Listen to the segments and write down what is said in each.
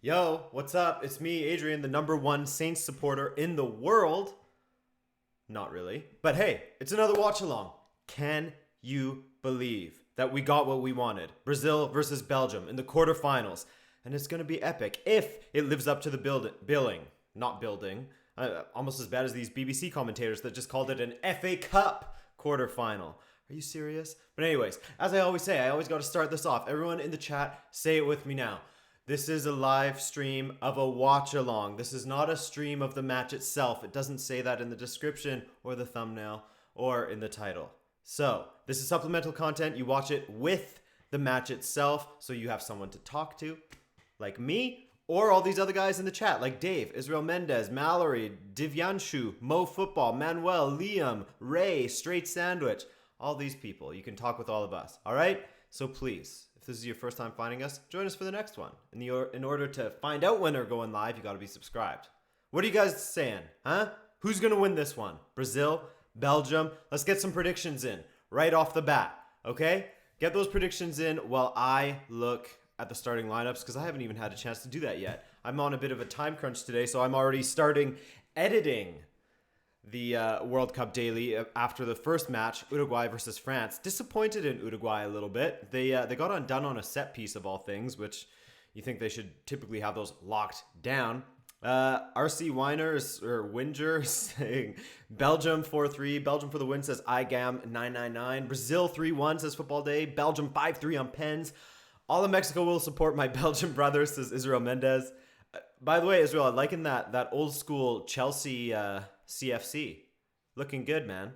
Yo, what's up? It's me, Adrian, the #1 Saints supporter in the world. Not really. But hey, it's another watch along. Can you believe that we got what we wanted? Brazil versus Belgium in the quarterfinals. And it's going to be epic if it lives up to the billing. Not building. Almost as bad as these BBC commentators that just called it an FA Cup quarterfinal. Are you serious? But anyways, as I always say, I always got to start this off. Everyone in the chat, say it with me now. This is a live stream of a watch along. This is not a stream of the match itself. It doesn't say that in the description or the thumbnail or in the title. So this is supplemental content. You watch it with the match itself so you have someone to talk to, like me, or all these other guys in the chat, like Dave, Israel Mendez, Mallory, Divyanshu, Mo Football, Manuel, Liam, Ray, Straight Sandwich, all these people. You can talk with all of us, all right? So please, if this is your first time finding us, join us for the next one. In order to find out when they're going live, you got to be subscribed. What are you guys saying, huh? Who's going to win this one? Brazil? Belgium? Let's get some predictions in right off the bat, okay? Get those predictions in while I look at the starting lineups because I haven't even had a chance to do that yet. I'm on a bit of a time crunch today, so I'm already starting editing the World Cup daily after the first match, Uruguay versus France. Disappointed in Uruguay a little bit. They got undone on a set piece of all things, which you think they should typically have those locked down. RC Winers or Winger saying Belgium 4-3. Belgium for the win says IGAM 999. Brazil 3-1 says Football Day. Belgium 5-3 on pens. All of Mexico will support my Belgian brothers, says Israel Mendez. By the way, Israel, I liking that old school Chelsea CFC. Looking good, man.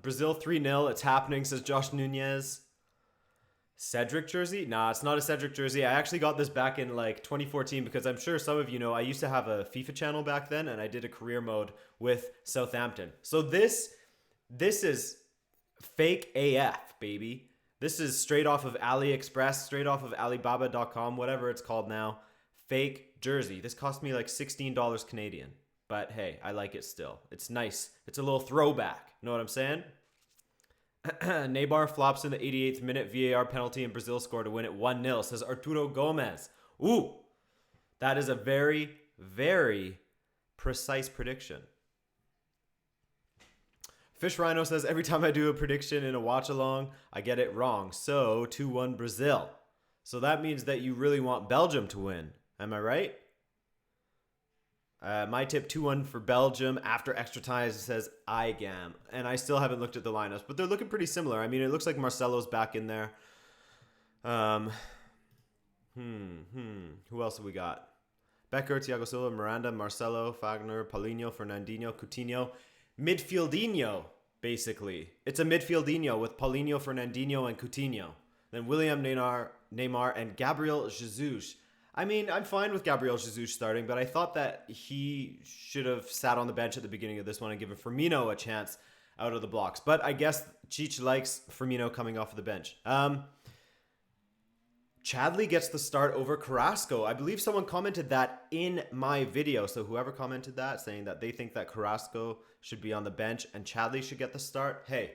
Brazil 3-0. It's happening, says Josh Nunez. Cedric jersey? Nah, it's not a Cedric jersey. I actually got this back in like 2014 because I'm sure some of you know I used to have a FIFA channel back then and I did a career mode with Southampton. So this is fake AF, baby. This is straight off of AliExpress, straight off of Alibaba.com, whatever it's called now. Fake jersey. This cost me like $16 Canadian. But hey, I like it still. It's nice. It's a little throwback. You know what I'm saying? Neymar flops in the 88th minute VAR penalty and Brazil score to win it 1-0, says Arturo Gomez. Ooh, that is a very, very precise prediction. Fish Rhino says, every time I do a prediction in a watch along, I get it wrong. So 2-1 Brazil. So that means that you really want Belgium to win. Am I right? My tip 2-1 for Belgium after extra time says IGAM. And I still haven't looked at the lineups, but they're looking pretty similar. I mean, it looks like Marcelo's back in there. Who else have we got? Becker, Thiago Silva, Miranda, Marcelo, Fagner, Paulinho, Fernandinho, Coutinho. Midfieldinho, basically. It's a midfieldinho with Paulinho, Fernandinho, and Coutinho. Then William, Neymar, and Gabriel Jesus. I mean, I'm fine with Gabriel Jesus starting, but I thought that he should have sat on the bench at the beginning of this one and given Firmino a chance out of the blocks. But I guess Cheech likes Firmino coming off of the bench. Chadley gets the start over Carrasco. I believe someone commented that in my video. So whoever commented that, saying that they think that Carrasco should be on the bench and Chadley should get the start. Hey,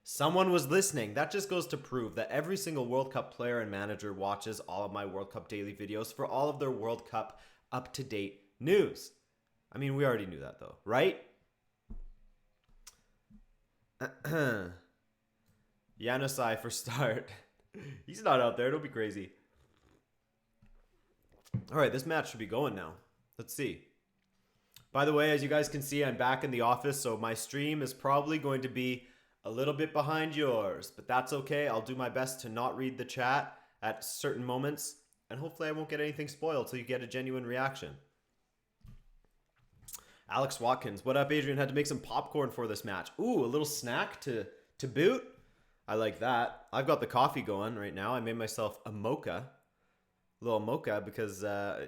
someone was listening. That just goes to prove that every single World Cup player and manager watches all of my World Cup daily videos for all of their World Cup up-to-date news. I mean, we already knew that though, right? Yanusai for start. He's not out there. Don't be crazy. All right, this match should be going now. Let's see. By the way, as you guys can see, I'm back in the office, so my stream is probably going to be a little bit behind yours, but that's okay. I'll do my best to not read the chat at certain moments, and hopefully I won't get anything spoiled so you get a genuine reaction. Alex Watkins, what up, Adrian? Had to make some popcorn for this match. Ooh, a little snack to boot. I like that. I've got the coffee going right now. I made myself a mocha. A little mocha because,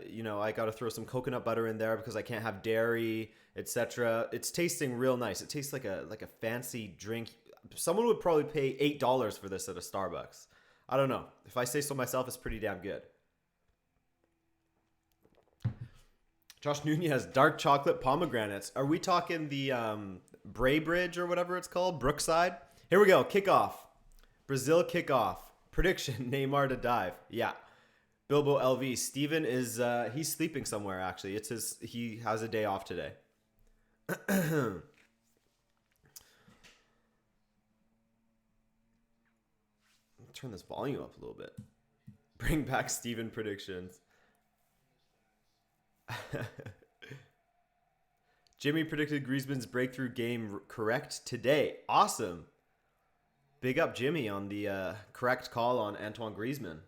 you know, I got to throw some coconut butter in there because I can't have dairy, etc. It's tasting real nice. It tastes like a fancy drink. Someone would probably pay $8 for this at a Starbucks. I don't know. If I say so myself, it's pretty damn good. Josh Nunez, dark chocolate pomegranates. Are we talking the Braybridge or whatever it's called? Brookside? Here we go. Kickoff. Brazil kickoff. Prediction, Neymar to dive. Yeah. Bilbo LV. Steven is he's sleeping somewhere actually. He has a day off today. Turn this volume up a little bit. Bring back Steven predictions. Jimmy predicted Griezmann's breakthrough game correct today. Awesome. Big up Jimmy on the correct call on Antoine Griezmann.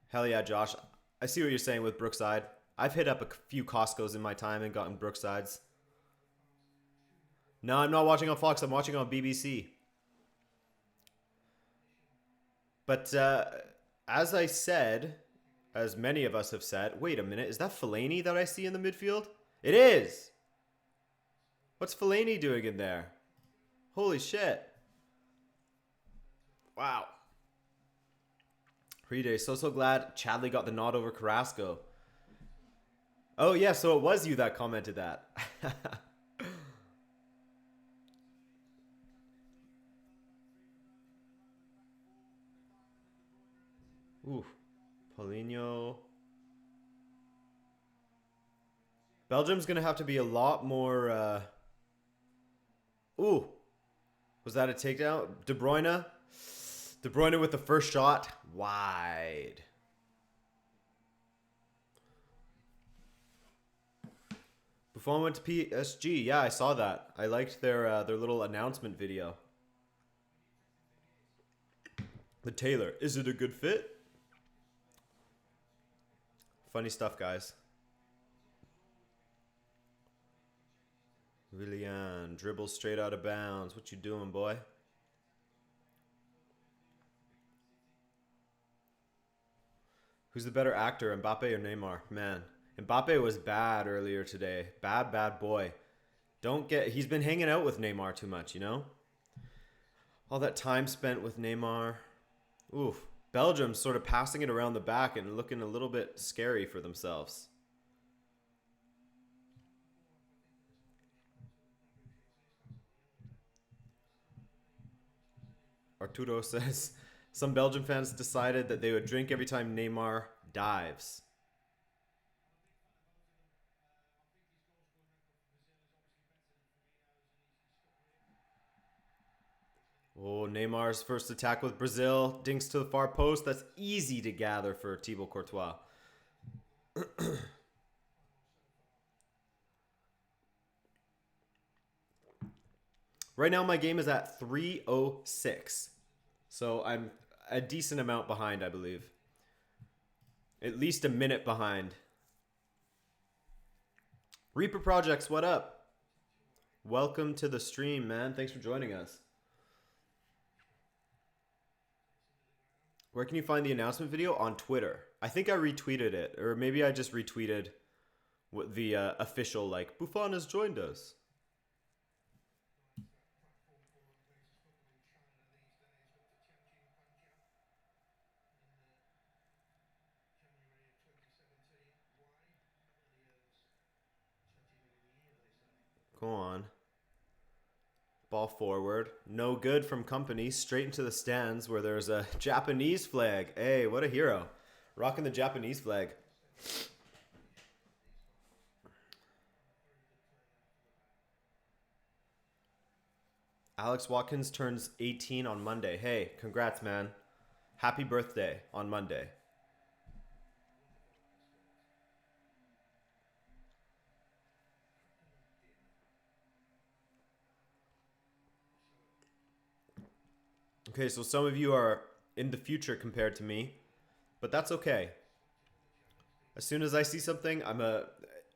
Hell yeah, Josh. I see what you're saying with Brookside. I've hit up a few Costco's in my time and gotten Brooksides. No, I'm not watching on Fox. I'm watching on BBC. But as I said, as many of us have said, wait a minute, is that Fellaini that I see in the midfield? It is! What's Fellaini doing in there? Holy shit. Wow. Pre-day, so glad Chadley got the nod over Carrasco. Oh yeah, so it was you that commented that. Ooh, Paulinho. Belgium's going to have to be a lot more... Ooh, was that a takedown? De Bruyne? De Bruyne with the first shot. Wide. Buffon went to PSG. Yeah, I saw that. I liked their little announcement video. The Taylor. Is it a good fit? Funny stuff, guys. Willian dribbles straight out of bounds. What you doing, boy? Who's the better actor, Mbappe or Neymar? Man, Mbappe was bad earlier today. Bad boy. He's been hanging out with Neymar too much, you know? All that time spent with Neymar. Oof. Belgium's sort of passing it around the back and looking a little bit scary for themselves. Arturo says, some Belgian fans decided that they would drink every time Neymar dives. Oh, Neymar's first attack with Brazil. Dinks to the far post. That's easy to gather for Thibaut Courtois. Right now, my game is at 306. So I'm a decent amount behind, I believe. At least a minute behind. Reaper Projects, what up? Welcome to the stream, man. Thanks for joining us. Where can you find the announcement video? On Twitter. I think I retweeted it. Or maybe I just retweeted what the official, like, Buffon has joined us. Go on. Ball forward. No good from Company. Straight into the stands where there's a Japanese flag. Hey, what a hero. Rocking the Japanese flag. Alex Watkins turns 18 on Monday. Hey, congrats, man. Happy birthday on Monday. Okay, so some of you are in the future compared to me, but that's okay. As soon as I see something,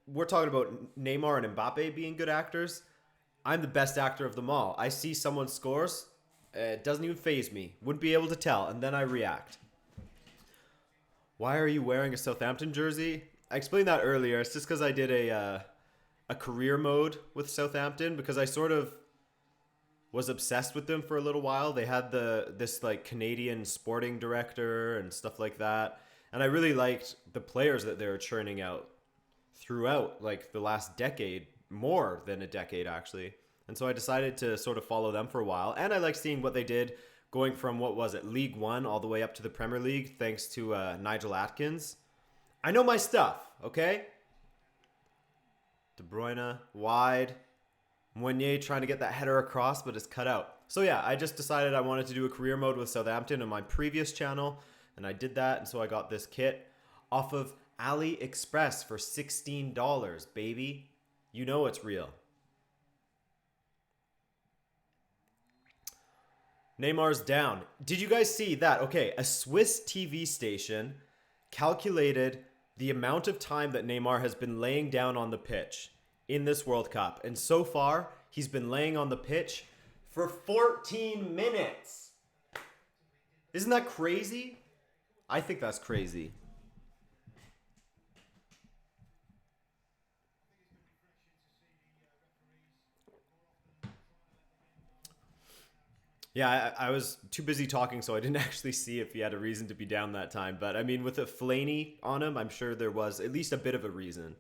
we're talking about Neymar and Mbappe being good actors. I'm the best actor of them all. I see someone scores, it doesn't even faze me. Wouldn't be able to tell, and then I react. Why are you wearing a Southampton jersey? I explained that earlier. It's just because I did a career mode with Southampton because I sort of was obsessed with them for a little while. They had this like Canadian sporting director and stuff like that. And I really liked the players that they were churning out throughout like the last decade, more than a decade actually. And so I decided to sort of follow them for a while. And I like seeing what they did going from, what was it, League One all the way up to the Premier League thanks to Nigel Atkins. I know my stuff, okay? De Bruyne, wide. Meunier trying to get that header across, but it's cut out. So yeah, I just decided I wanted to do a career mode with Southampton on my previous channel, and I did that, and so I got this kit off of AliExpress for $16, baby. You know it's real. Neymar's down. Did you guys see that? Okay, a Swiss TV station calculated the amount of time that Neymar has been laying down on the pitch in this World Cup. And so far, he's been laying on the pitch for 14 minutes. Isn't that crazy? I think that's crazy. Yeah, I was too busy talking, so I didn't actually see if he had a reason to be down that time. But I mean, with a Fellaini on him, I'm sure there was at least a bit of a reason.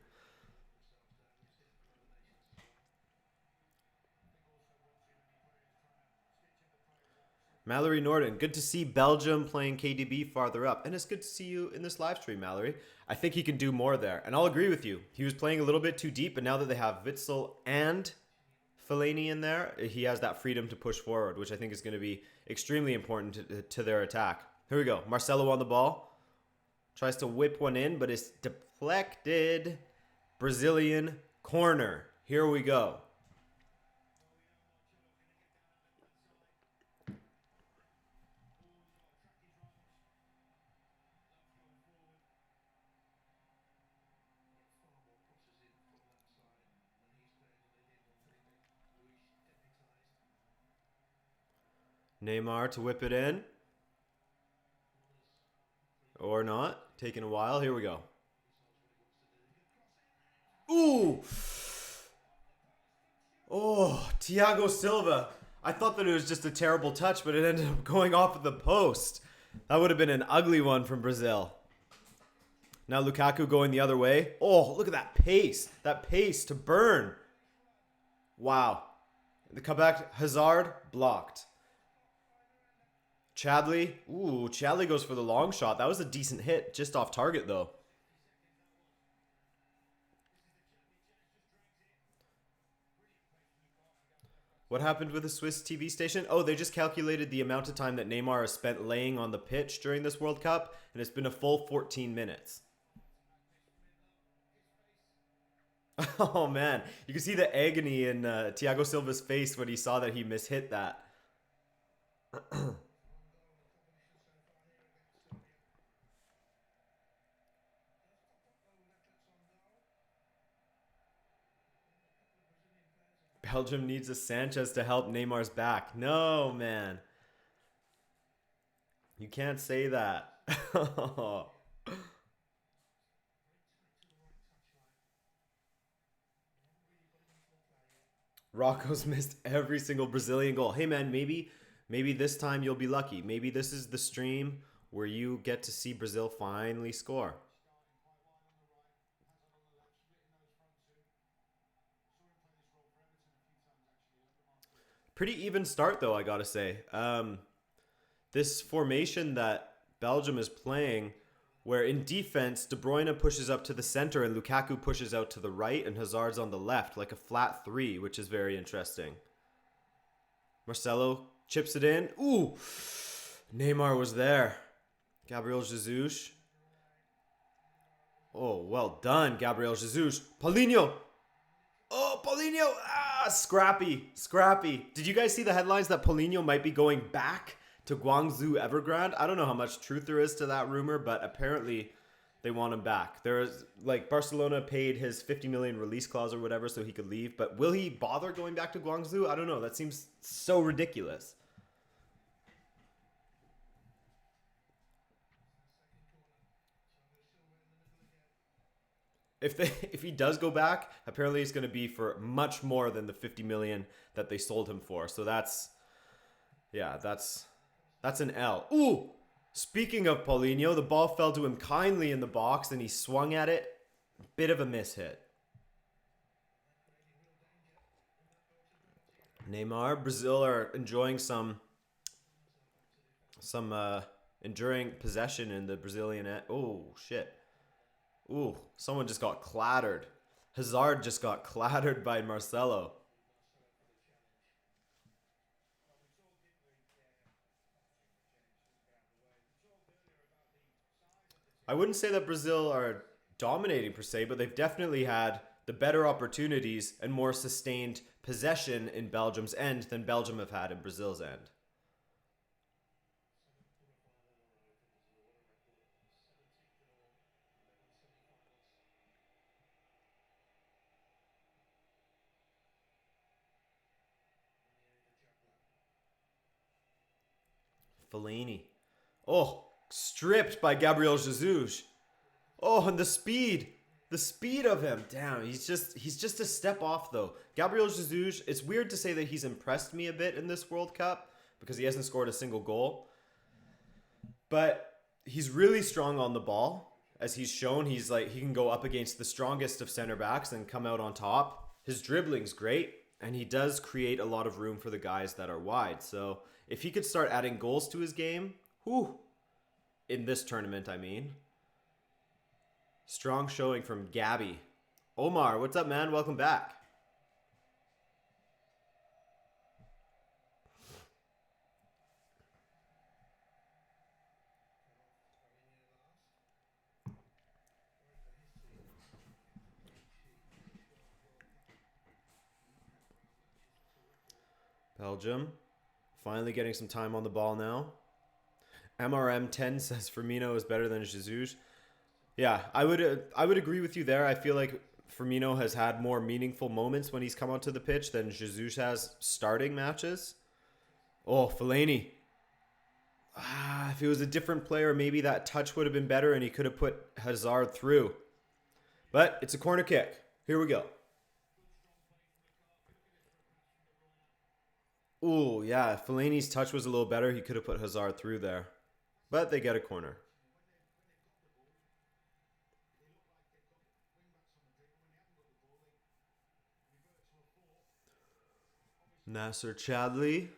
Mallory Norton, good to see Belgium playing KDB farther up. And it's good to see you in this live stream, Mallory. I think he can do more there. And I'll agree with you. He was playing a little bit too deep, but now that they have Witsel and Fellaini in there, he has that freedom to push forward, which I think is going to be extremely important to their attack. Here we go. Marcelo on the ball. Tries to whip one in, but it's deflected. Brazilian corner. Here we go. Neymar to whip it in. Or not. Taking a while. Here we go. Ooh! Oh, Thiago Silva. I thought that it was just a terrible touch, but it ended up going off of the post. That would have been an ugly one from Brazil. Now Lukaku going the other way. Oh, look at that pace. That pace to burn. Wow. The comeback, Hazard, blocked. Chadley. Ooh, Chadley goes for the long shot. That was a decent hit. Just off target, though. What happened with the Swiss TV station? Oh, they just calculated the amount of time that Neymar has spent laying on the pitch during this World Cup, and it's been a full 14 minutes. Oh, man. You can see the agony in Thiago Silva's face when he saw that he mishit that. Belgium needs a Sanchez to help Neymar's back. No, man. You can't say that. Rocco's missed every single Brazilian goal. Hey, man, maybe this time you'll be lucky. Maybe this is the stream where you get to see Brazil finally score. Pretty even start, though, I gotta say. This formation that Belgium is playing, where in defense, De Bruyne pushes up to the center and Lukaku pushes out to the right and Hazard's on the left, like a flat three, which is very interesting. Marcelo chips it in. Ooh! Neymar was there. Gabriel Jesus. Oh, well done, Gabriel Jesus. Paulinho! Oh, Paulinho! Ah, scrappy. Did you guys see the headlines that Paulinho might be going back to Guangzhou Evergrande? I don't know how much truth there is to that rumor, but apparently they want him back. There's like Barcelona paid his 50 million release clause or whatever so he could leave, but will he bother going back to Guangzhou? I don't know. That seems so ridiculous. If he does go back, apparently it's going to be for much more than the 50 million that they sold him for. So that's an L. Ooh! Speaking of Paulinho, the ball fell to him kindly in the box and he swung at it. Bit of a miss hit. Neymar, Brazil are enjoying some some enduring possession in the Brazilian end. Oh, shit. Ooh, someone just got clattered. Hazard just got clattered by Marcelo. I wouldn't say that Brazil are dominating per se, but they've definitely had the better opportunities and more sustained possession in Belgium's end than Belgium have had in Brazil's end. Fellaini. Oh, stripped by Gabriel Jesus. Oh, and the speed. The speed of him. Damn, he's just a step off though. Gabriel Jesus, it's weird to say that he's impressed me a bit in this World Cup because he hasn't scored a single goal. But he's really strong on the ball. As he's shown, he can go up against the strongest of center backs and come out on top. His dribbling's great, and he does create a lot of room for the guys that are wide. So if he could start adding goals to his game, in this tournament, I mean. Strong showing from Gabby. Omar, what's up, man? Welcome back. Belgium finally getting some time on the ball now. MRM10 says Firmino is better than Jesus. Yeah, I would agree with you there. I feel like Firmino has had more meaningful moments when he's come onto the pitch than Jesus has starting matches. Oh, Fellaini. If it was a different player, maybe that touch would have been better and he could have put Hazard through. But it's a corner kick. Here we go. Ooh, yeah, if Fellaini's touch was a little better, he could have put Hazard through there. But they get a corner. Nasser Chadli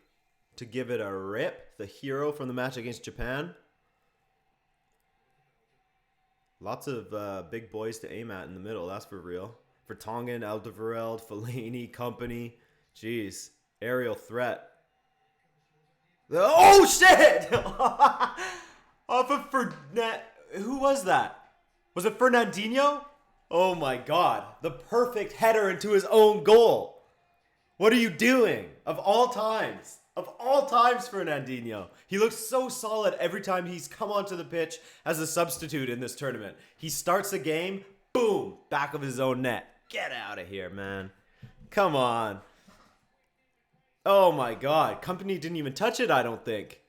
to give it a rip. The hero from the match against Japan. Lots of big boys to aim at in the middle, that's for real. Vertonghen, Alderweireld, Fellaini, company. Jeez. Aerial threat. Oh, shit! Off of Who was that? Was it Fernandinho? Oh my god. The perfect header into his own goal. What are you doing? Of all times, Fernandinho. He looks so solid every time he's come onto the pitch as a substitute in this tournament. He starts a game, boom, back of his own net. Get out of here, man. Come on. Oh my god. Company didn't even touch it, I don't think.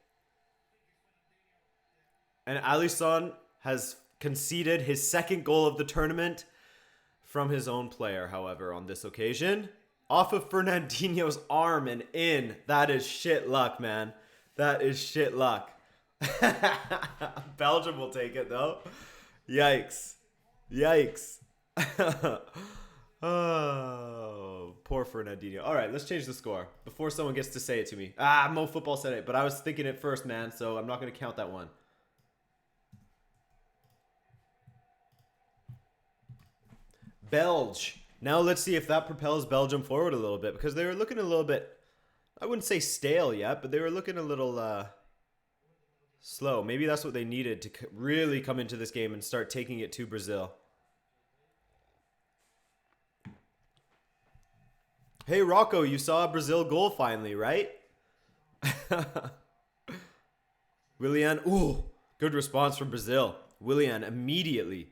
And Alisson has conceded his second goal of the tournament from his own player, however, on this occasion. Off of Fernandinho's arm and in. That is shit luck, man. That is shit luck. Belgium will take it, though. Yikes. Yikes. Oh, poor Fernandinho. All right, let's change the score before someone gets to say it to me. Mo Football said it, but I was thinking it first, man, so I'm not going to count that one. Belge. Now let's see if that propels Belgium forward a little bit because they were looking a little bit, I wouldn't say stale yet, but they were looking a little slow. Maybe that's what they needed to really come into this game and start taking it to Brazil. Hey, Rocco, you saw a Brazil goal finally, right? Willian, ooh, good response from Brazil. Willian immediately.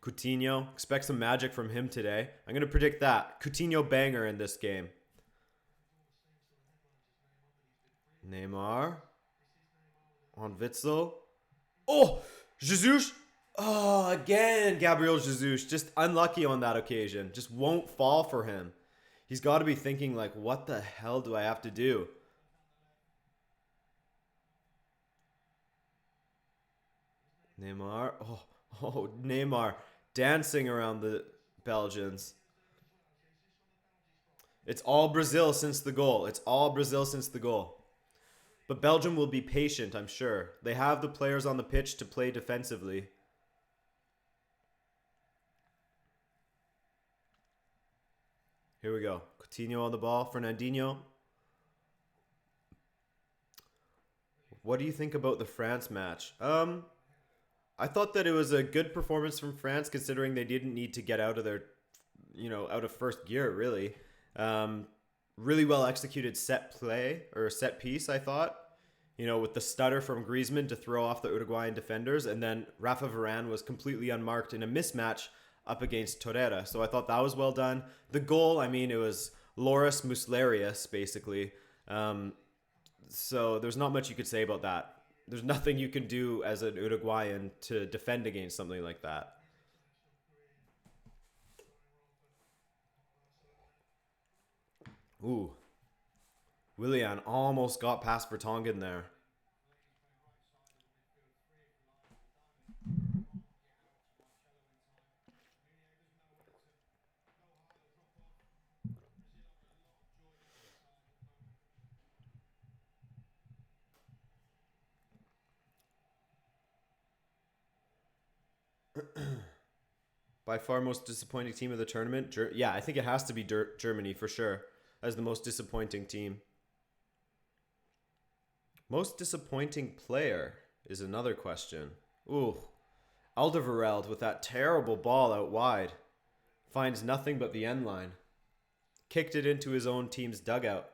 Coutinho, expect some magic from him today. I'm going to predict that. Coutinho banger in this game. Neymar. On Witsel. Oh, Jesus. Oh, again, Gabriel Jesus. Just unlucky on that occasion. Just won't fall for him. He's got to be thinking like, what the hell do I have to do? Neymar. Oh, Neymar. Dancing around the Belgians. It's all Brazil since the goal. It's all Brazil since the goal. But Belgium will be patient, I'm sure. They have the players on the pitch to play defensively. Here we go. Coutinho on the ball. Fernandinho. What do you think about the France match? I thought that it was a good performance from France, considering they didn't need to get out of their, out of first gear, really. Really well executed set play or set piece, I thought. With the stutter from Griezmann to throw off the Uruguayan defenders, and then Rafa Varane was completely unmarked in a mismatch up against Torreira. So I thought that was well done. The goal, it was Loris Muslerius, basically. So there's not much you could say about that. There's nothing you can do as an Uruguayan to defend against something like that. Ooh. Willian almost got past Vertonghen there. By far most disappointing team of the tournament? Yeah, I think it has to be Germany for sure as the most disappointing team. Most disappointing player is another question. Ooh, Alderweireld with that terrible ball out wide. Finds nothing but the end line. Kicked it into his own team's dugout.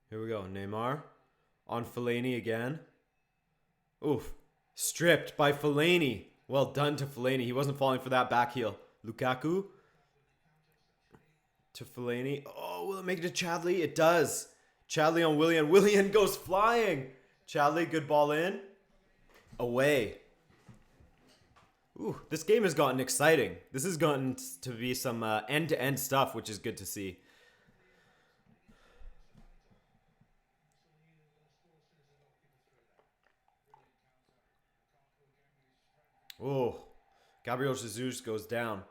Here we go. Neymar on Fellaini again. Oof. Stripped by Fellaini. Well done to Fellaini. He wasn't falling for that back heel. Lukaku to Fellaini. Oh, will it make it to Chadley? It does. Chadley on Willian. Willian goes flying. Chadley, good ball in. Away. Ooh, this game has gotten exciting. This has gotten to be some end-to-end stuff, which is good to see. Oh, Gabriel Jesus goes down.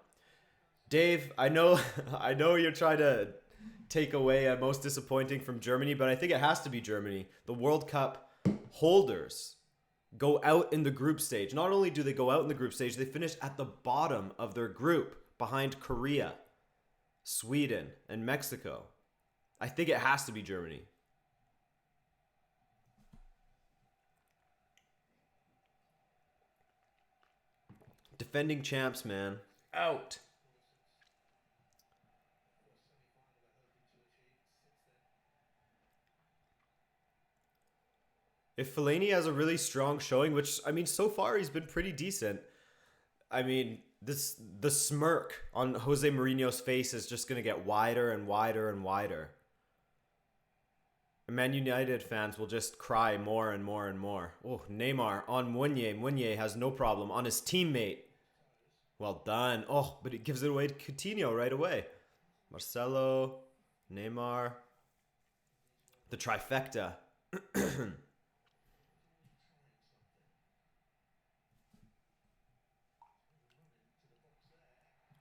Dave, I know, I know you're trying to take away a most disappointing from Germany, but I think it has to be Germany. The World Cup holders go out in the group stage. Not only do they go out in the group stage, they finish at the bottom of their group behind Korea, Sweden, and Mexico. I think it has to be Germany. Defending champs, man. Out. If Fellaini has a really strong showing, which, so far he's been pretty decent. The smirk on Jose Mourinho's face is just going to get wider and wider and wider. Man United fans will just cry more and more and more. Oh, Neymar on Meunier. Meunier has no problem on his teammate. Well done. Oh, but it gives it away to Coutinho right away. Marcelo, Neymar. The trifecta.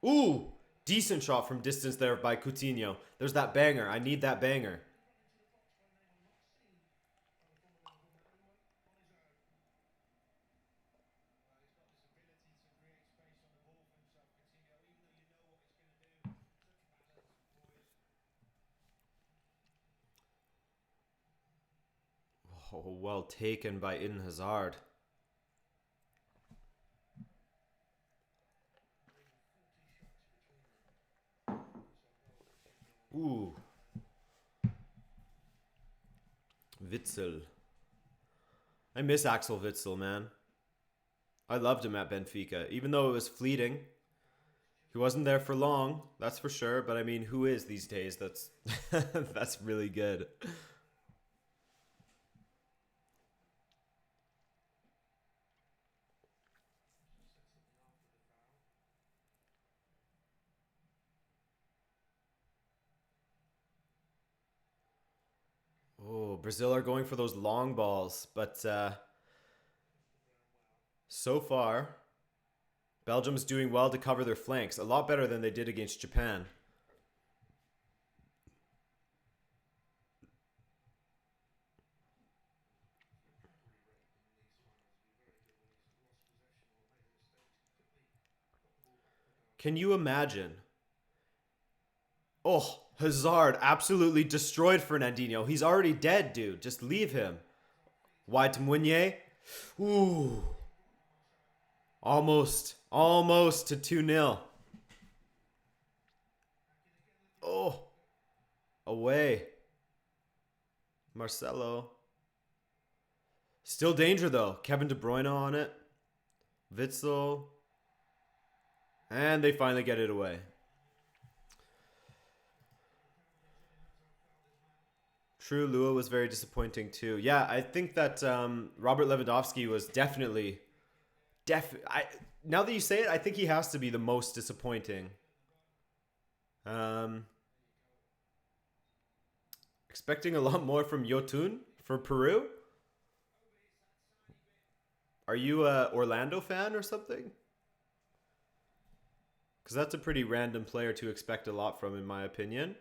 Ooh, decent shot from distance there by Coutinho. There's that banger. I need that banger. Oh, well taken by Eden Hazard. Ooh. Witzel. I miss Axel Witzel, man. I loved him at Benfica, even though it was fleeting. He wasn't there for long, that's for sure. But who is these days? That's that's really good. Oh, Brazil are going for those long balls, but So far, Belgium's doing well to cover their flanks. A lot better than they did against Japan. Can you imagine? Oh, Hazard absolutely destroyed Fernandinho. He's already dead, dude. Just leave him. Wide to Meunier. Ooh. Almost to 2-0. Oh. Away. Marcelo. Still danger, though. Kevin De Bruyne on it. Witsel. And they finally get it away. True, Lua was very disappointing too. Yeah, I think that Robert Lewandowski was definitely, now that you say it, I think he has to be the most disappointing. Expecting a lot more from Yotun for Peru. Are you a Orlando fan or something? Because that's a pretty random player to expect a lot from, in my opinion.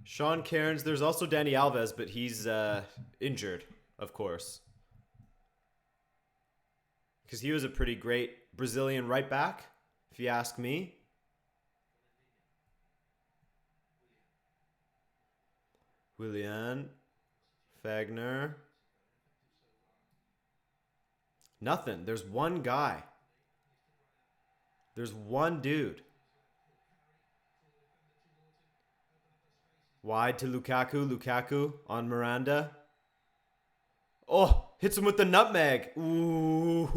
Sean Cairns. There's also Danny Alves, but he's injured, of course. Because he was a pretty great Brazilian right back, if you ask me. Willian. Fagner. Nothing. There's one guy. There's one dude. Wide to Lukaku. Lukaku on Miranda. Oh, hits him with the nutmeg. Ooh.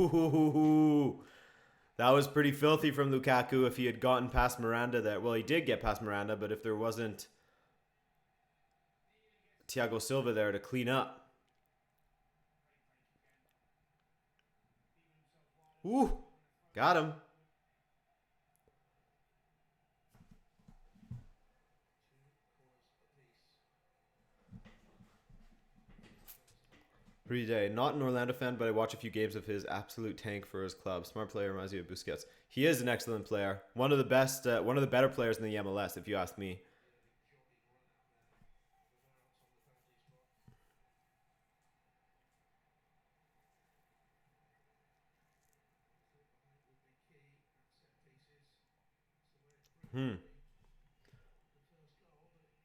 That was pretty filthy from Lukaku if he had gotten past Miranda there. Well, he did get past Miranda, but if there wasn't Thiago Silva there to clean up. Ooh, got him. Pretty day. Not an Orlando fan, but I watch a few games of his. Absolute tank for his club. Smart player, reminds me of Busquets. He is an excellent player. One of the best, one of the better players in the MLS, if you ask me.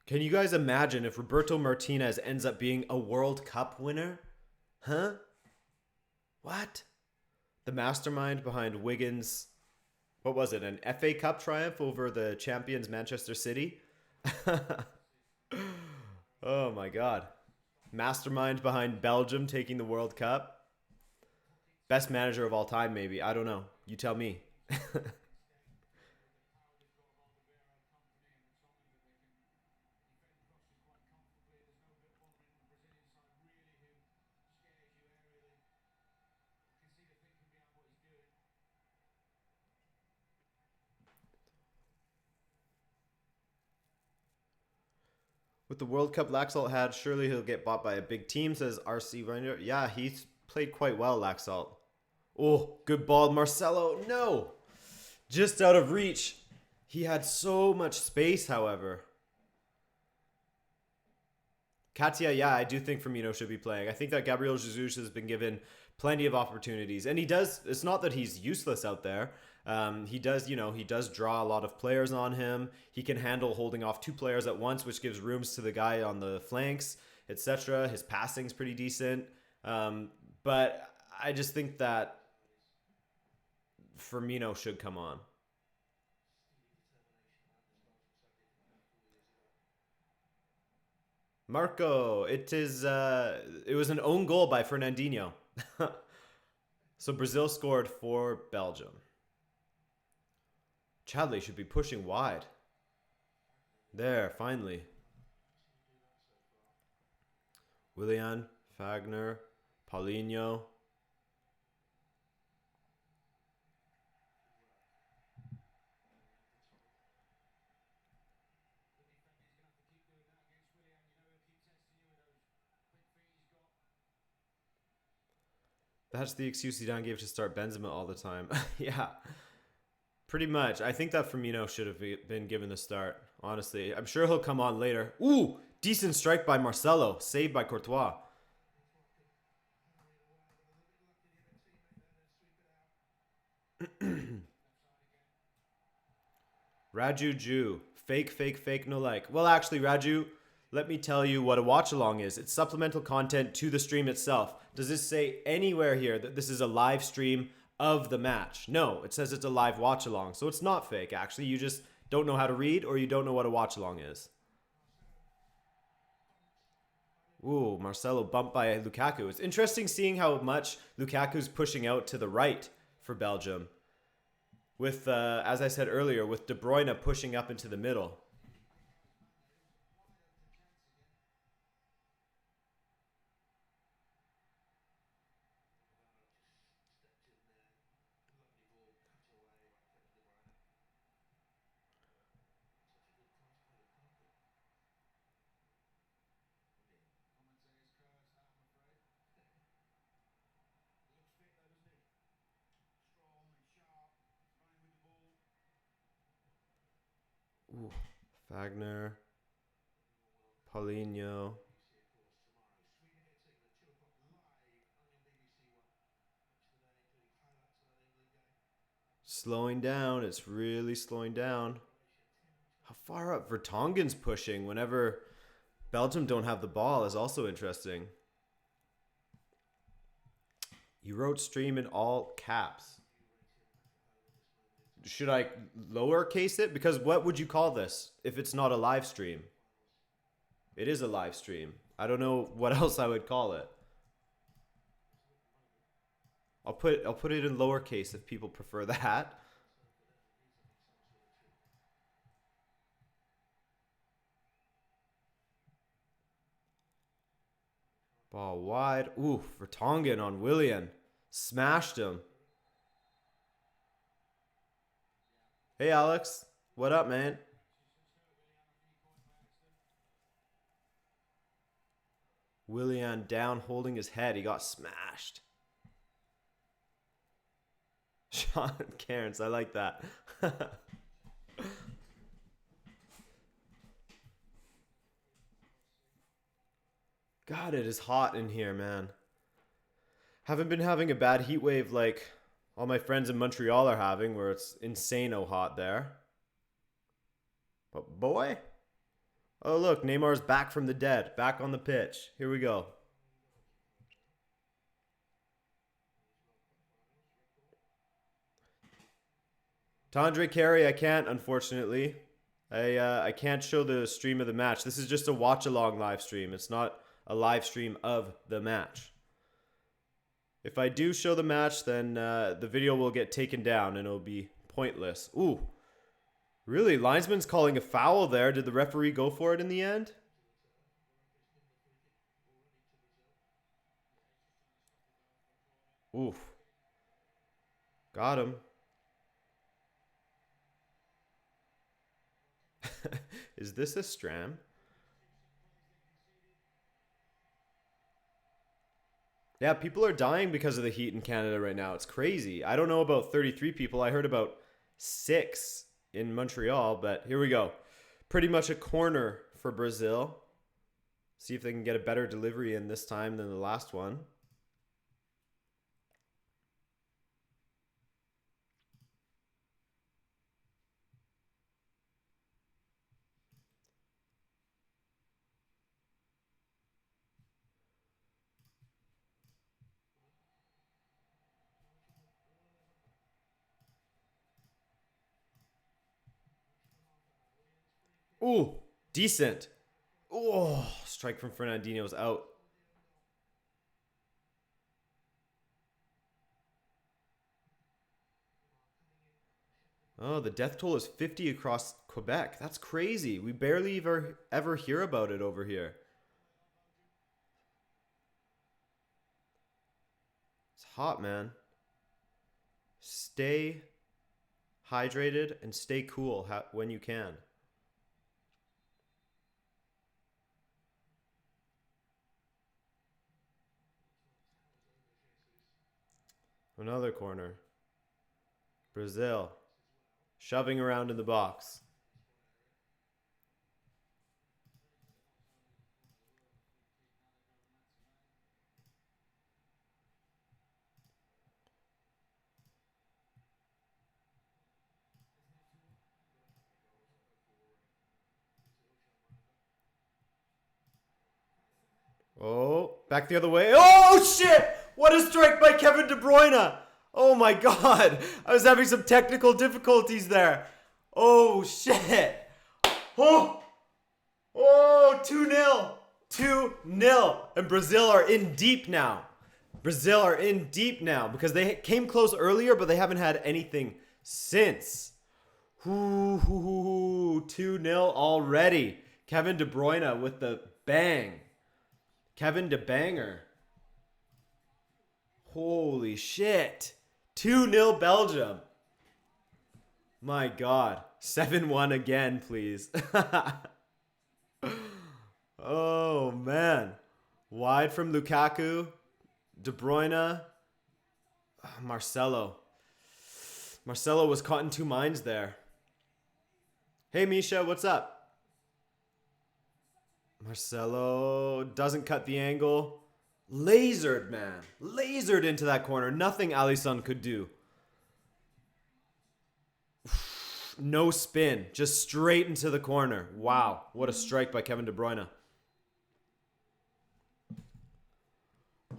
Can you guys imagine if Roberto Martinez ends up being a World Cup winner? Huh? What? The mastermind behind Wigan's, what was it, an FA Cup triumph over the champions Manchester City? Oh my god. Mastermind behind Belgium taking the World Cup. Best manager of all time, maybe. I don't know. You tell me. With the World Cup Laxalt had, surely he'll get bought by a big team, says RC Reiner. Yeah, he's played quite well, Laxalt. Oh, good ball, Marcelo. No! Just out of reach. He had so much space, however. Katia, yeah, I do think Firmino should be playing. I think that Gabriel Jesus has been given plenty of opportunities. And he does, it's not that he's useless out there. He does, he does draw a lot of players on him. He can handle holding off two players at once, which gives rooms to the guy on the flanks, etc. His passing's pretty decent. But I just think that Firmino should come on. Marco, it was an own goal by Fernandinho. So Brazil scored for Belgium. Chadley should be pushing wide. There, finally. Willian, Fagner, Paulinho. That's the excuse Zidane gave to start Benzema all the time. Yeah, pretty much. I think that Firmino should have been given the start, honestly. I'm sure he'll come on later. Ooh, decent strike by Marcelo. Saved by Courtois. Raju Ju. Fake, fake, fake, no like. Well, actually, Raju, let me tell you what a watch along is. It's supplemental content to the stream itself. Does this say anywhere here that this is a live stream of the match? No, it says it's a live watch along. So it's not fake, actually. You just don't know how to read or you don't know what a watch along is. Ooh, Marcelo bumped by Lukaku. It's interesting seeing how much Lukaku's pushing out to the right for Belgium. With, as I said earlier, with De Bruyne pushing up into the middle. Ooh, Fagner, Paulinho. Slowing down. It's really slowing down. How far up Vertonghen's pushing whenever Belgium don't have the ball is also interesting. You wrote stream in all caps. Should I lowercase it? Because what would you call this if it's not a live stream? It is a live stream. I don't know what else I would call it. I'll put it in lowercase if people prefer that. Ball wide. Ooh, Vertonghen on Willian. Smashed him. Hey, Alex. What up, man? Willian down holding his head. He got smashed. Sean Cairns. I like that. God, it is hot in here, man. Haven't been having a bad heat wave like all my friends in Montreal are having, where it's insane-o hot there. But boy. Oh, look, Neymar's back from the dead. Back on the pitch. Here we go. Tandre Carey, I can't, unfortunately. I can't show the stream of the match. This is just a watch-along live stream. It's not a live stream of the match. If I do show the match, then the video will get taken down and it'll be pointless. Ooh. Really? Linesman's calling a foul there. Did the referee go for it in the end? Oof. Got him. Is this a Stram? Yeah, people are dying because of the heat in Canada right now. It's crazy. I don't know about 33 people. I heard about 6 in Montreal, but here we go. Pretty much a corner for Brazil. See if they can get a better delivery in this time than the last one. Ooh, decent. Oh, strike from Fernandinho's out. Oh, the death toll is 50 across Quebec. That's crazy. We barely ever hear about it over here. It's hot, man. Stay hydrated and stay cool when you can. Another corner. Brazil. Shoving around in the box. Oh, back the other way. Oh, shit! What a strike by Kevin De Bruyne! Oh my god! I was having some technical difficulties there. Oh, shit! Oh! Oh, 2-0! 2-0! And Brazil are in deep now. Brazil are in deep now because they came close earlier, but they haven't had anything since. 2-0 already. Kevin De Bruyne with the bang. Kevin De Banger. Holy shit. 2-0 Belgium. My god. 7-1 again, please. Oh, man. Wide from Lukaku. De Bruyne. Marcelo. Marcelo was caught in two minds there. Hey, Misha, what's up? Marcelo doesn't cut the angle. Lasered, man. Lasered into that corner. Nothing Alisson could do. No spin. Just straight into the corner. Wow. What a strike by Kevin De Bruyne.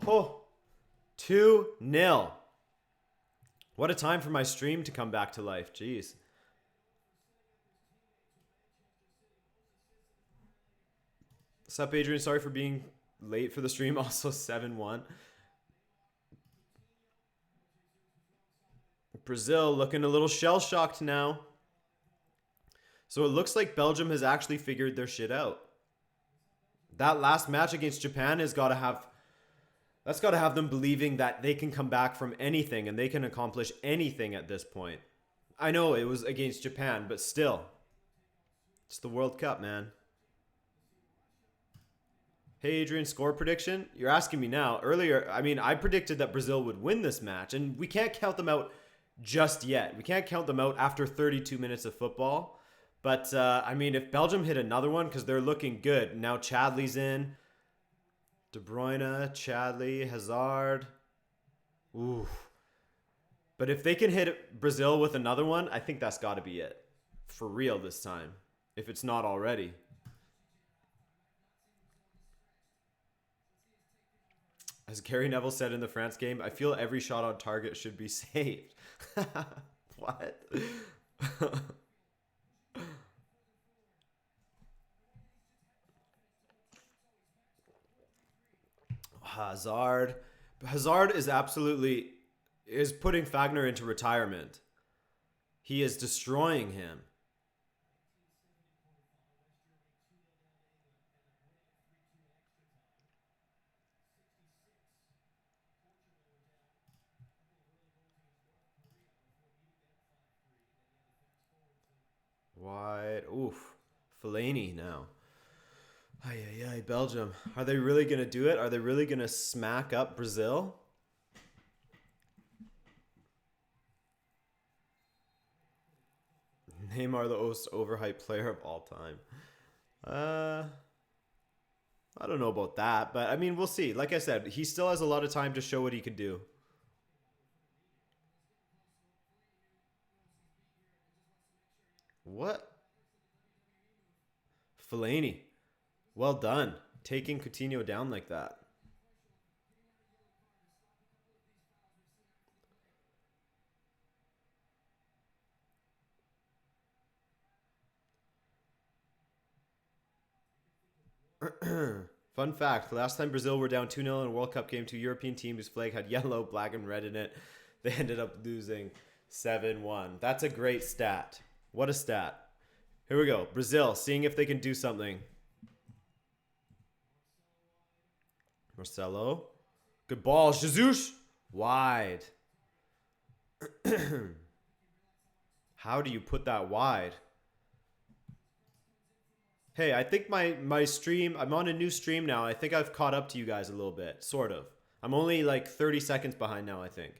Oh. 2-0. What a time for my stream to come back to life. Jeez. What's up, Adrian? Sorry for being late for the stream. Also 7-1. Brazil looking a little shell-shocked now. So it looks like Belgium has actually figured their shit out. That last match against Japan has got to have... That's got to have them believing that they can come back from anything and they can accomplish anything at this point. I know it was against Japan, but still. It's the World Cup, man. Hey, Adrian, score prediction? You're asking me now. Earlier, I mean, I predicted that Brazil would win this match, and we can't count them out just yet. We can't count them out after 32 minutes of football. But, I mean, if Belgium hit another one, because they're looking good. Now Chadley's in. De Bruyne, Chadley, Hazard. Ooh. But if they can hit Brazil with another one, I think that's got to be it. For real this time. If it's not already. As Gary Neville said in the France game, I feel every shot on target should be saved. What? Hazard. Hazard is absolutely... is putting Fagner into retirement. He is destroying him. Wide. Oof. Fellaini now. Ay, Belgium. Are they really going to do it? Are they really going to smack up Brazil? Neymar, the most overhyped player of all time. I don't know about that, but I mean, we'll see. Like I said, he still has a lot of time to show what he could do. What? Fellaini. Well done. Taking Coutinho down like that. Fun fact, last time Brazil were down 2-0 in a World Cup game to a European team whose flag had yellow, black, and red in it, they ended up losing 7-1. That's a great stat. What a stat. Here we go. Brazil, seeing if they can do something. Marcelo. Good ball. Jesus. Wide. How do you put that wide? Hey, I think my stream, I'm on a new stream now. I think I've caught up to you guys a little bit. Sort of. I'm only like 30 seconds behind now, I think.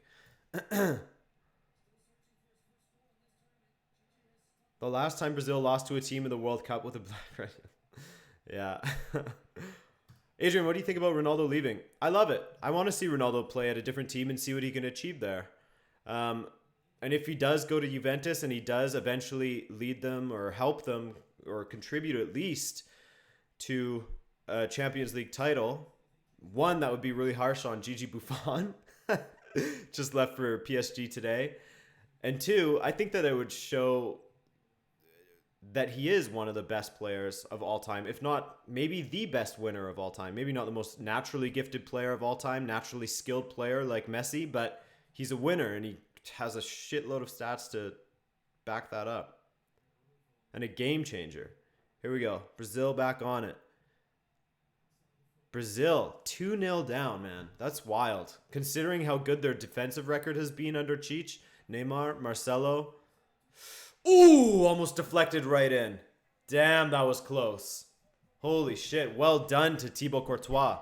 The last time Brazil lost to a team in the World Cup with a black red. Yeah. Adrian, what do you think about Ronaldo leaving? I love it. I want to see Ronaldo play at a different team and see what he can achieve there. And if he does go to Juventus and he does eventually lead them or help them or contribute at least to a Champions League title, one, that would be really harsh on Gigi Buffon. Just left for PSG today. And two, I think that it would show that he is one of the best players of all time, if not maybe the best winner of all time. Maybe not the most naturally gifted player of all time, naturally skilled player like Messi, but he's a winner and he has a shitload of stats to back that up. And a game changer. Here we go. Brazil back on it. Brazil 2-0 down, man. That's wild. Considering how good their defensive record has been under Cheech, Neymar, Marcelo. Ooh, almost deflected right in. Damn, that was close. Holy shit. Well done to Thibaut Courtois.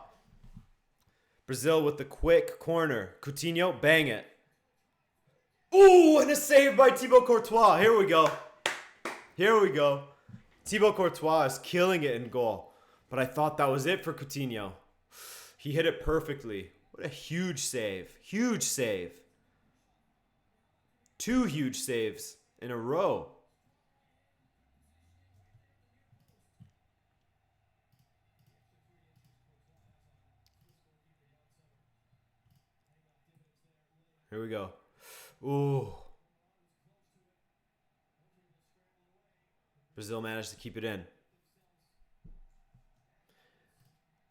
Brazil with the quick corner. Coutinho, bang it. Ooh, and a save by Thibaut Courtois. Here we go. Here we go. Thibaut Courtois is killing it in goal. But I thought that was it for Coutinho. He hit it perfectly. What a huge save. Huge save. 2 huge saves in a row. Here we go. Ooh. Brazil managed to keep it in.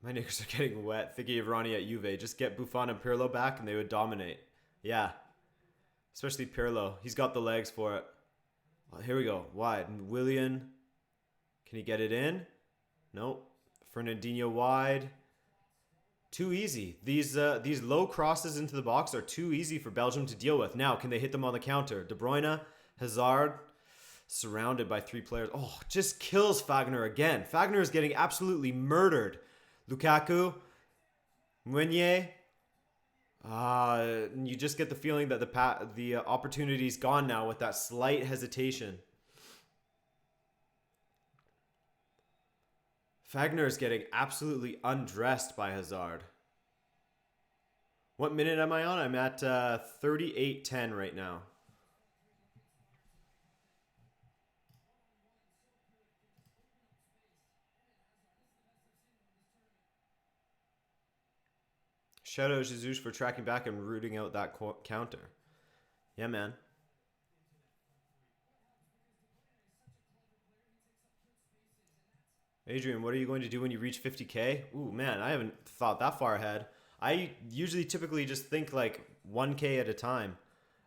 My knickers are getting wet. Thinking of Ronnie at Juve. Just get Buffon and Pirlo back and they would dominate. Yeah. Especially Pirlo. He's got the legs for it. Oh, here we go. Wide. Willian. Can he get it in? Nope. Fernandinho wide. Too easy. These low crosses into the box are too easy for Belgium to deal with. Now, can they hit them on the counter? De Bruyne, Hazard, surrounded by 3 players. Oh, just kills Fagner again. Fagner is getting absolutely murdered. Lukaku, Meunier. You just get the feeling that the opportunity's gone now with that slight hesitation. Fagner is getting absolutely undressed by Hazard. What minute am I on? I'm at 38:10 right now. Shout out Jesus for tracking back and rooting out that counter. Yeah, man. Adrian, what are you going to do when you reach 50K? Ooh, man, I haven't thought that far ahead. I usually typically just think like 1K at a time.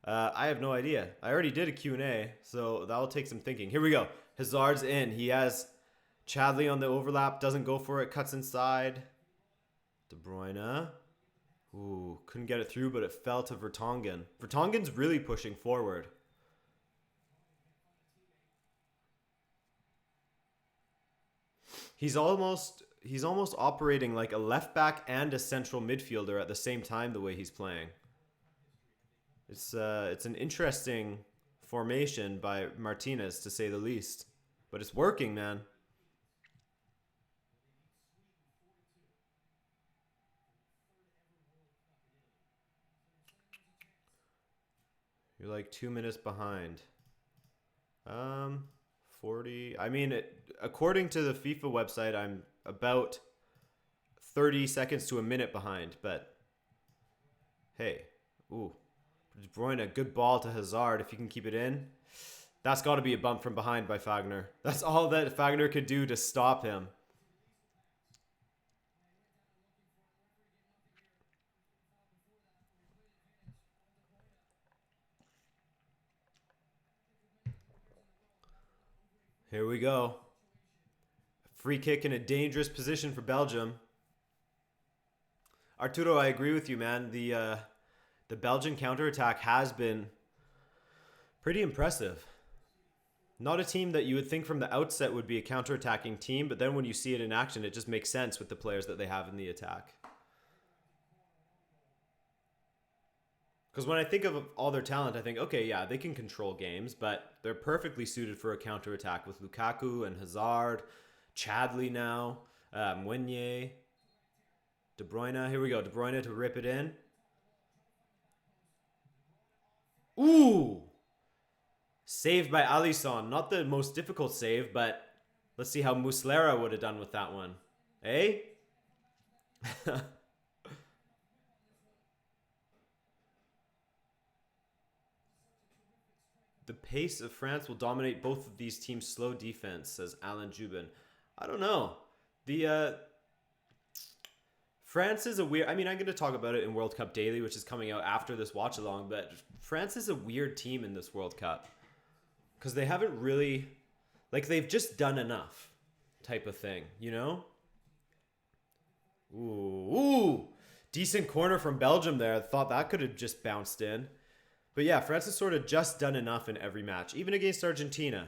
I have no idea. I already did a Q&A, so that'll take some thinking. Here we go. Hazard's in. He has Chadley on the overlap. Doesn't go for it. Cuts inside. De Bruyne. Ooh, couldn't get it through, but it fell to Vertonghen. Vertonghen's really pushing forward. He's almost operating like a left back and a central midfielder at the same time the way he's playing. It's an interesting formation by Martinez, to say the least. But it's working, man. You're like 2 minutes behind. 40. I mean, according to the FIFA website, I'm about 30 seconds to a minute behind. But hey, ooh, De Bruyne, a good ball to Hazard if he can keep it in. That's got to be a bump from behind by Fagner. That's all that Fagner could do to stop him. Here we go. Free kick in a dangerous position for Belgium. Arturo, I agree with you, man. The Belgian counterattack has been pretty impressive. Not a team that you would think from the outset would be a counterattacking team, but then when you see it in action, it just makes sense with the players that they have in the attack. Because when I think of all their talent, I think, okay, yeah, they can control games, but they're perfectly suited for a counterattack with Lukaku and Hazard, Chadley now, Meunier, De Bruyne. Here we go. De Bruyne to rip it in. Ooh! Saved by Alisson. Not the most difficult save, but let's see how Muslera would have done with that one. Eh? The pace of France will dominate both of these teams' slow defense, says Alan Jubin. I don't know. The France is a weird... I mean, I'm going to talk about it in World Cup Daily, which is coming out after this watch-along, but France is a weird team in this World Cup. Because they haven't really... Like, they've just done enough type of thing, you know? Ooh. Decent corner from Belgium there. I thought that could have just bounced in. But yeah, France has sort of just done enough in every match. Even against Argentina,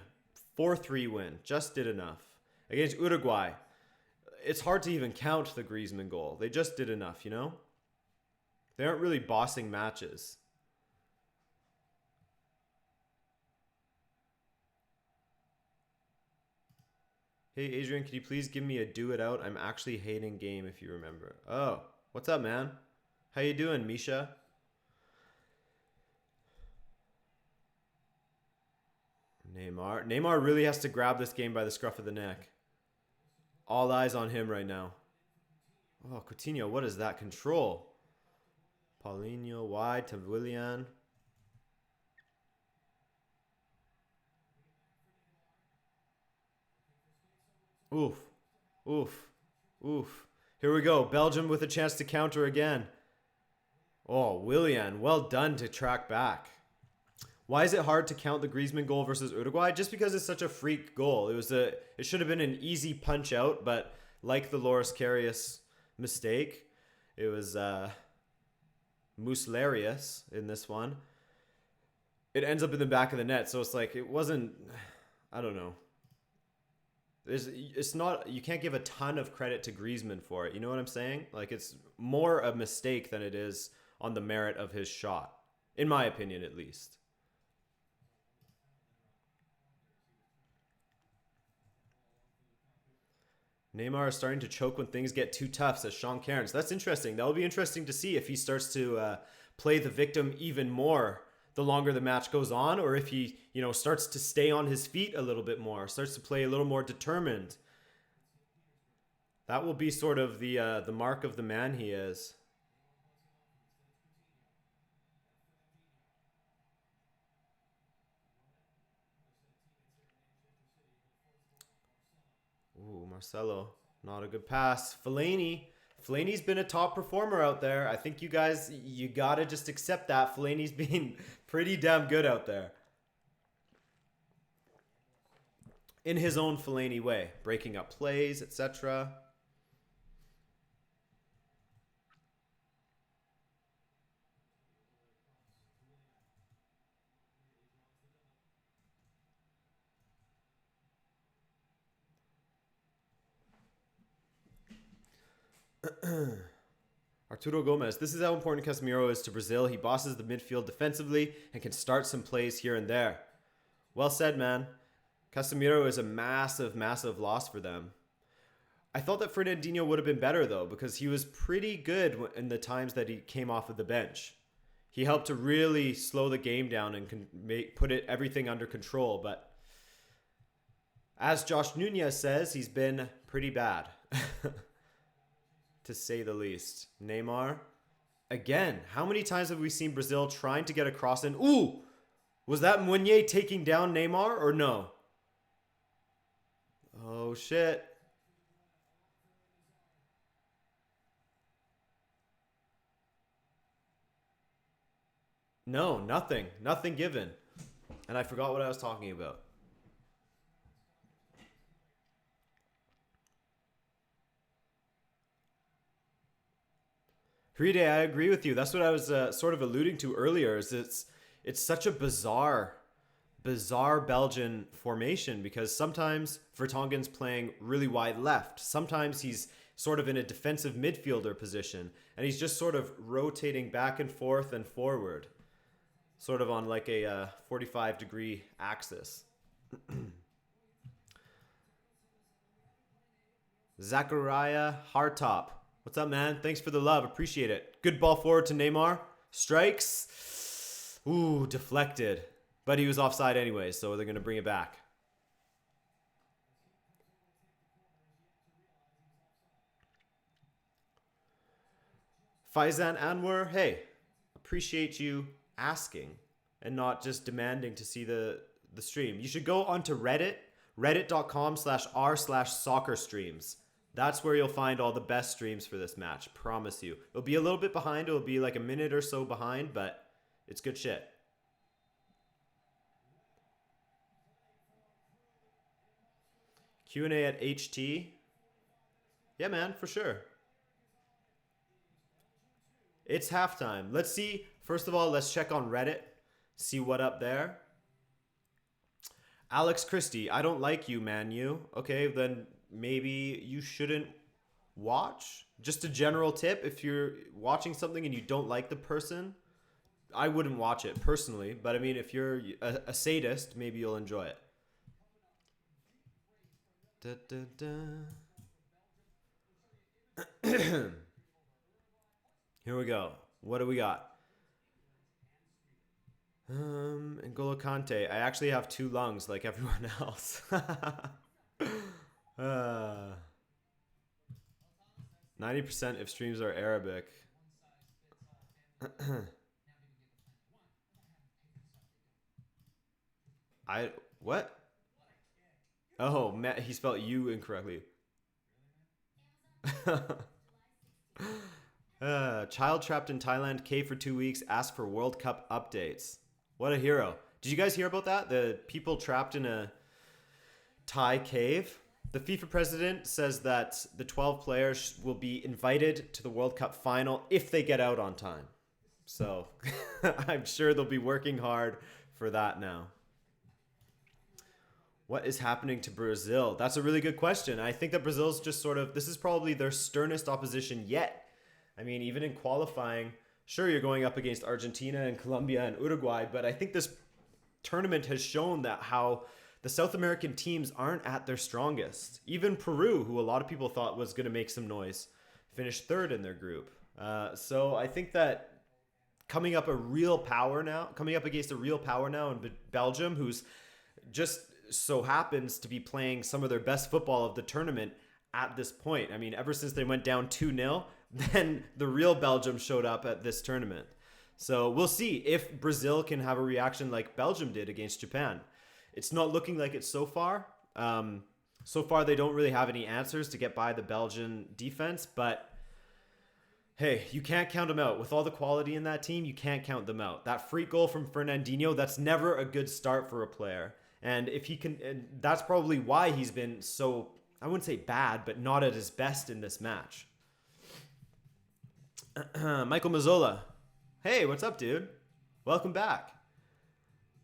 4-3 win. Just did enough. Against Uruguay, it's hard to even count the Griezmann goal. They just did enough, you know? They aren't really bossing matches. Hey, Adrian, could you please give me a do it out? I'm actually hating game if you remember. Oh, what's up, man? How you doing, Misha? Neymar really has to grab this game by the scruff of the neck. All eyes on him right now. Oh, Coutinho, what is that control? Paulinho wide to Willian. Oof. Here we go. Belgium with a chance to counter again. Oh, Willian, well done to track back. Why is it hard to count the Griezmann goal versus Uruguay? Just because it's such a freak goal. It should have been an easy punch out, but like the Loris Karius mistake, it was Muslerius in this one. It ends up in the back of the net, so it's like it wasn't. I don't know. It's not. You can't give a ton of credit to Griezmann for it. You know what I'm saying? Like it's more a mistake than it is on the merit of his shot, in my opinion, at least. Neymar is starting to choke when things get too tough, says Sean Cairns. That's interesting. That'll be interesting to see if he starts to play the victim even more the longer the match goes on, or if he, starts to stay on his feet a little bit more, starts to play a little more determined. That will be sort of the mark of the man he is. Ooh, Marcelo. Not a good pass. Fellaini's been a top performer out there. I think you guys, you got to just accept that. Fellaini's been pretty damn good out there. In his own Fellaini way. Breaking up plays, etc. Arturo Gomez. This is how important Casemiro is to Brazil. He bosses the midfield defensively and can start some plays here and there. Well said, man. Casemiro is a massive, massive loss for them. I thought that Fernandinho would have been better, though, because he was pretty good in the times that he came off of the bench. He helped to really slow the game down and put everything under control. But as Josh Nunez says, he's been pretty bad. To say the least. Neymar. Again, how many times have we seen Brazil trying to get a cross in? Ooh! Was that Meunier taking down Neymar or no? Oh, shit. No, nothing. Nothing given. And I forgot what I was talking about. Ride, I agree with you. That's what I was sort of alluding to earlier. Is it's such a bizarre Belgian formation because sometimes Vertonghen's playing really wide left. Sometimes he's sort of in a defensive midfielder position, and he's just sort of rotating back and forth and forward. sort of on like a 45-degree axis. Zachariah Hartop. What's up, man? Thanks for the love. Appreciate it. Good ball forward to Neymar. Strikes. Ooh, deflected. But he was offside anyway, so they're going to bring it back. Faizan Anwar, hey, appreciate you asking and not just demanding to see the stream. You should go onto Reddit, reddit.com/r/soccer streams. That's where you'll find all the best streams for this match. Promise you. It'll be a little bit behind. It'll be like a minute or so behind, but it's good shit. Q&A at HT. Yeah, man, for sure. It's halftime. Let's see. First of all, let's check on Reddit. See what up there. Alex Christie, I don't like you, man. You. Okay, then maybe you shouldn't watch. Just a general tip. If you're watching something and you don't like the person, I wouldn't watch it personally. But I mean, if you're a sadist, maybe you'll enjoy it. Da, da, da. Here we go. What do we got? N'Golo Kante. I actually have 2 lungs like everyone else. 90% if streams are Arabic. What? Oh, Matt, he spelled you incorrectly. Child trapped in Thailand cave for 2 weeks, asked for World Cup updates. What a hero. Did you guys hear about that? The people trapped in a Thai cave? The FIFA president says that the 12 players will be invited to the World Cup final if they get out on time. So I'm sure they'll be working hard for that now. What is happening to Brazil? That's a really good question. I think that Brazil's just sort of, this is probably their sternest opposition yet. I mean, even in qualifying, sure, you're going up against Argentina and Colombia and Uruguay, but I think this tournament has shown that how the South American teams aren't at their strongest. Even Peru, who a lot of people thought was going to make some noise, finished 3rd in their group. So I think that coming up against a real power now in Belgium, who's just so happens to be playing some of their best football of the tournament at this point. I mean, ever since they went down 2-0, then the real Belgium showed up at this tournament. So we'll see if Brazil can have a reaction like Belgium did against Japan. It's not looking like it so far. So far, they don't really have any answers to get by the Belgian defense, but hey, you can't count them out. With all the quality in that team, you can't count them out. That free goal from Fernandinho, that's never a good start for a player. And if he can, and that's probably why he's been so, I wouldn't say bad, but not at his best in this match. Michael Mazzola. Hey, what's up, dude? Welcome back.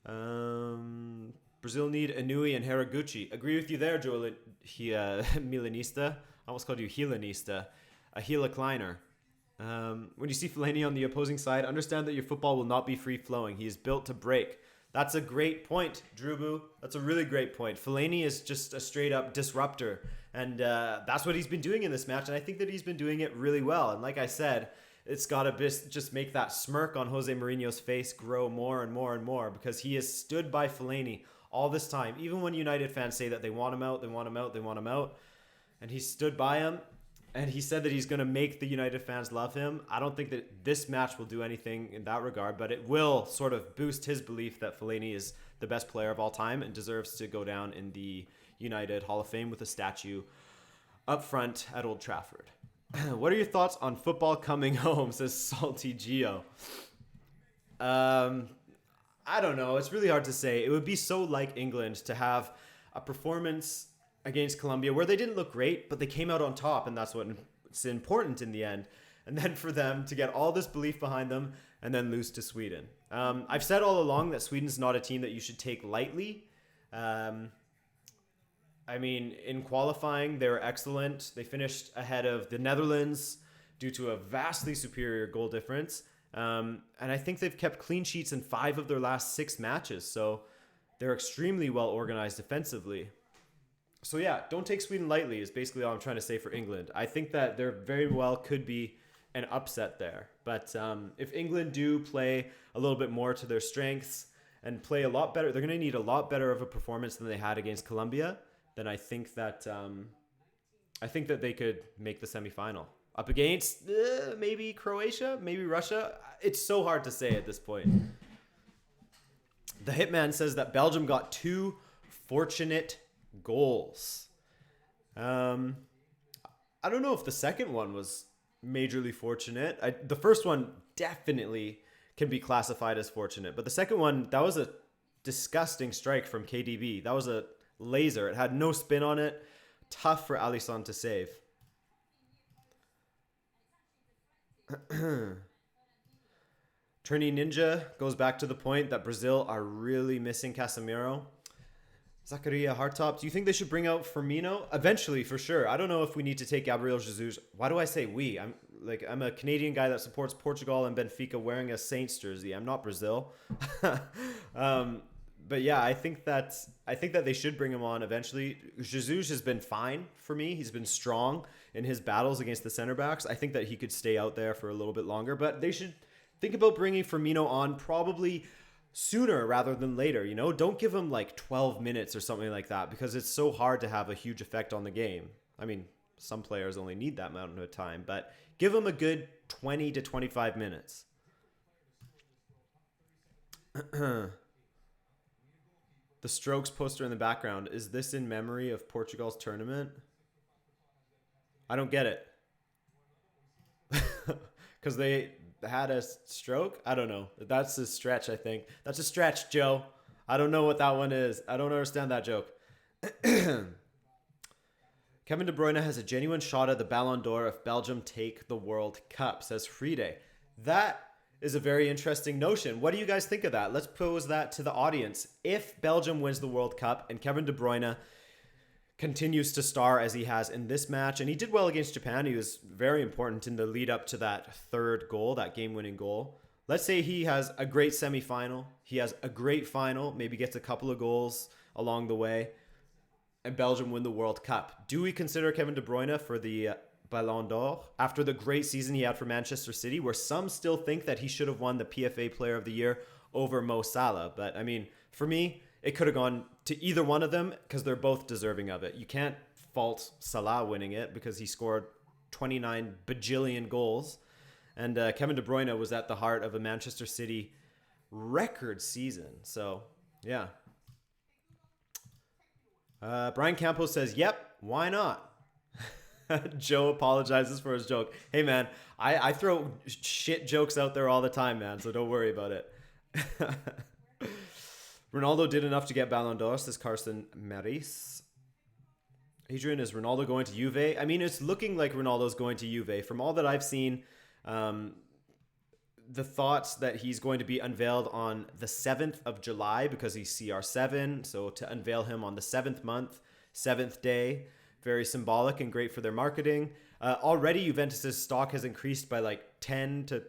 Brazil need Inui and Haraguchi. Agree with you there, Joel. Milanista. I almost called you Helanista. A Hela Kleiner. When you see Fellaini on the opposing side, understand that your football will not be free-flowing. He is built to break. That's a great point, Drubu. That's a really great point. Fellaini is just a straight-up disruptor, and that's what he's been doing in this match, and I think that he's been doing it really well. And like I said, it's got to just make that smirk on Jose Mourinho's face grow more and more and more, because he has stood by Fellaini all this time. Even when United fans say that they want him out, they want him out, they want him out, and he stood by him. And he said that he's going to make the United fans love him. I don't think that this match will do anything in that regard, but it will sort of boost his belief that Fellaini is the best player of all time and deserves to go down in the United Hall of Fame with a statue up front at Old Trafford. What are your thoughts on football coming home, says Salty Geo? I don't know. It's really hard to say. It would be so like England to have a performance against Colombia where they didn't look great, but they came out on top, and that's what's important in the end. And then for them to get all this belief behind them and then lose to Sweden. I've said all along that Sweden's not a team that you should take lightly. I mean, in qualifying, they were excellent. They finished ahead of the Netherlands due to a vastly superior goal difference. And I think they've kept clean sheets in 5 of their last 6 matches. So they're extremely well organized defensively. So yeah, don't take Sweden lightly is basically all I'm trying to say for England. I think that there very well could be an upset there. But if England do play a little bit more to their strengths and play a lot better, they're going to need a lot better of a performance than they had against Colombia. Then I think that they could make the semifinal up against maybe Croatia, maybe Russia. It's so hard to say at this point. The Hitman says that Belgium got 2 fortunate goals. I don't know if the second one was majorly fortunate. The first one definitely can be classified as fortunate, but the second one, that was a disgusting strike from KDB. That was a laser. It had no spin on it. Tough for Alisson to save. Trini Ninja goes back to the point that Brazil are really missing Casemiro. Zakaria Hartop, do you think they should bring out Firmino? Eventually, for sure. I don't know if we need to take Gabriel Jesus. Why do I say we? I'm a Canadian guy that supports Portugal and Benfica wearing a Saints jersey. I'm not Brazil. But yeah, I think that they should bring him on eventually. Jesus has been fine for me. He's been strong in his battles against the center backs. I think that he could stay out there for a little bit longer, but they should think about bringing Firmino on probably sooner rather than later. Don't give him like 12 minutes or something like that, because it's so hard to have a huge effect on the game. I mean, some players only need that amount of time, but give him a good 20 to 25 minutes. The Strokes poster in the background, is this in memory of Portugal's tournament? I don't get it. Because they had a stroke? I don't know. That's a stretch, I think. That's a stretch, Joe. I don't know what that one is. I don't understand that joke. Kevin De Bruyne has a genuine shot at the Ballon d'Or if Belgium take the World Cup, says Friede. That is a very interesting notion. What do you guys think of that? Let's pose that to the audience. If Belgium wins the World Cup and Kevin De Bruyne continues to star as he has in this match, and he did well against Japan. He was very important in the lead up to that third goal, that game-winning goal. Let's say he has a great semifinal. He has a great final, maybe gets a couple of goals along the way, and Belgium win the World Cup. Do we consider Kevin De Bruyne for the Ballon d'Or after the great season he had for Manchester City, where some still think that he should have won the PFA Player of the Year over Mo Salah? But I mean, for me, it could have gone to either one of them because they're both deserving of it. You can't fault Salah winning it because he scored 29 bajillion goals. And Kevin De Bruyne was at the heart of a Manchester City record season. So, yeah. Brian Campos says, yep, why not? Joe apologizes for his joke. Hey, man, I throw shit jokes out there all the time, man, so don't worry about it. Ronaldo did enough to get Ballon d'Or, says Carson Maris. Adrian, is Ronaldo going to Juve? I mean, it's looking like Ronaldo's going to Juve. From all that I've seen, the thoughts that he's going to be unveiled on the 7th of July because he's CR7. So to unveil him on the 7th month, 7th day, very symbolic and great for their marketing. Already Juventus's stock has increased by like 10 to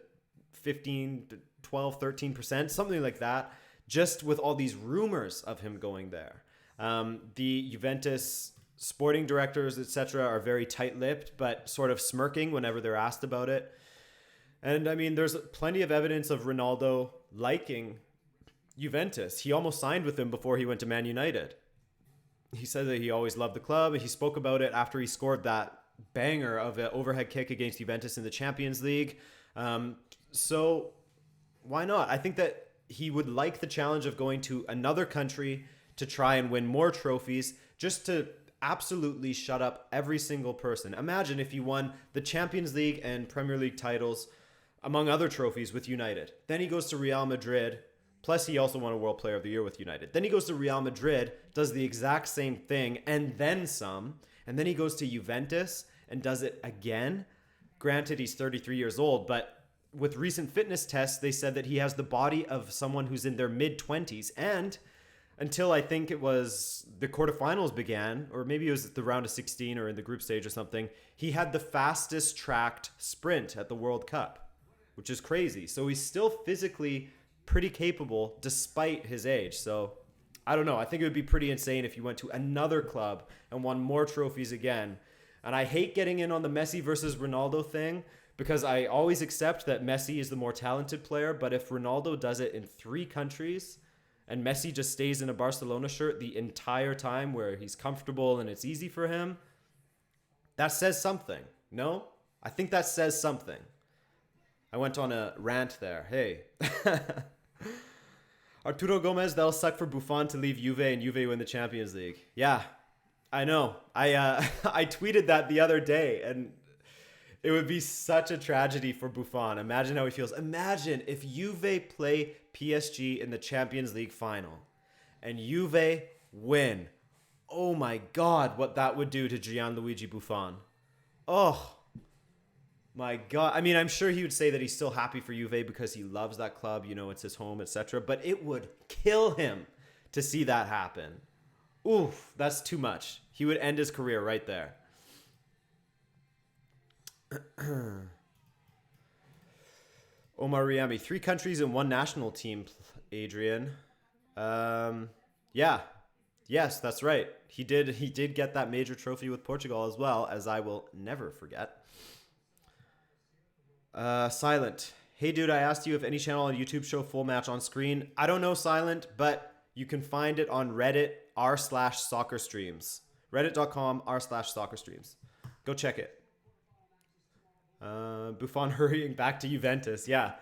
15 to 12, 13%, something like that, just with all these rumors of him going there. The Juventus sporting directors, etc., are very tight-lipped, but sort of smirking whenever they're asked about it. And I mean, there's plenty of evidence of Ronaldo liking Juventus. He almost signed with them before he went to Man United. He said that he always loved the club, and he spoke about it after he scored that banger of an overhead kick against Juventus in the Champions League. So why not? I think that he would like the challenge of going to another country to try and win more trophies, just to absolutely shut up every single person. Imagine if he won the Champions League and Premier League titles, among other trophies, with United. Then he goes to Real Madrid. Plus, he also won a World Player of the Year with United. Then he goes to Real Madrid, does the exact same thing, and then some. And then he goes to Juventus and does it again. Granted, he's 33 years old, but with recent fitness tests, they said that he has the body of someone who's in their mid-20s. And until I think it was the quarterfinals began, or maybe it was the round of 16 or in the group stage or something, he had the fastest tracked sprint at the World Cup. which is crazy. So he's still physically pretty capable despite his age. So I don't know. I think it would be pretty insane if he went to another club and won more trophies again. And I hate getting in on the Messi versus Ronaldo thing because I always accept that Messi is the more talented player. But if Ronaldo does it in 3 countries and Messi just stays in a Barcelona shirt the entire time where he's comfortable and it's easy for him, that says something. No? I think that says something. I went on a rant there. Hey. Arturo Gomez, that'll suck for Buffon to leave Juve and Juve win the Champions League. Yeah, I know. I tweeted that the other day, and it would be such a tragedy for Buffon. Imagine how he feels. Imagine if Juve play PSG in the Champions League final and Juve win. Oh my God, what that would do to Gianluigi Buffon. Oh my God. I mean, I'm sure he would say that he's still happy for Juve because he loves that club, you know, it's his home, etc. But it would kill him to see that happen. Oof, that's too much. He would end his career right there. Omar Riami, 3 countries and 1 national team, Adrian. Yeah. Yes, that's right. He did get that major trophy with Portugal as well, as I will never forget. Silent. Hey dude, I asked you if any channel on YouTube show full match on screen. I don't know, Silent, but you can find it on Reddit r/soccer streams. Reddit.com r/soccer streams. Go check it. Buffon hurrying back to Juventus. Yeah.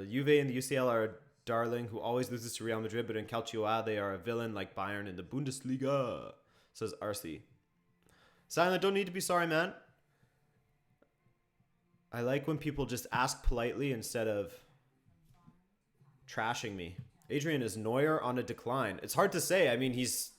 Juve and the UCL are a darling who always loses to Real Madrid, but in Calcio they are a villain like Bayern in the Bundesliga, says RC. Silent, don't need to be sorry, man. I like when people just ask politely instead of trashing me. Adrian, is Neuer on a decline? It's hard to say. I mean, he's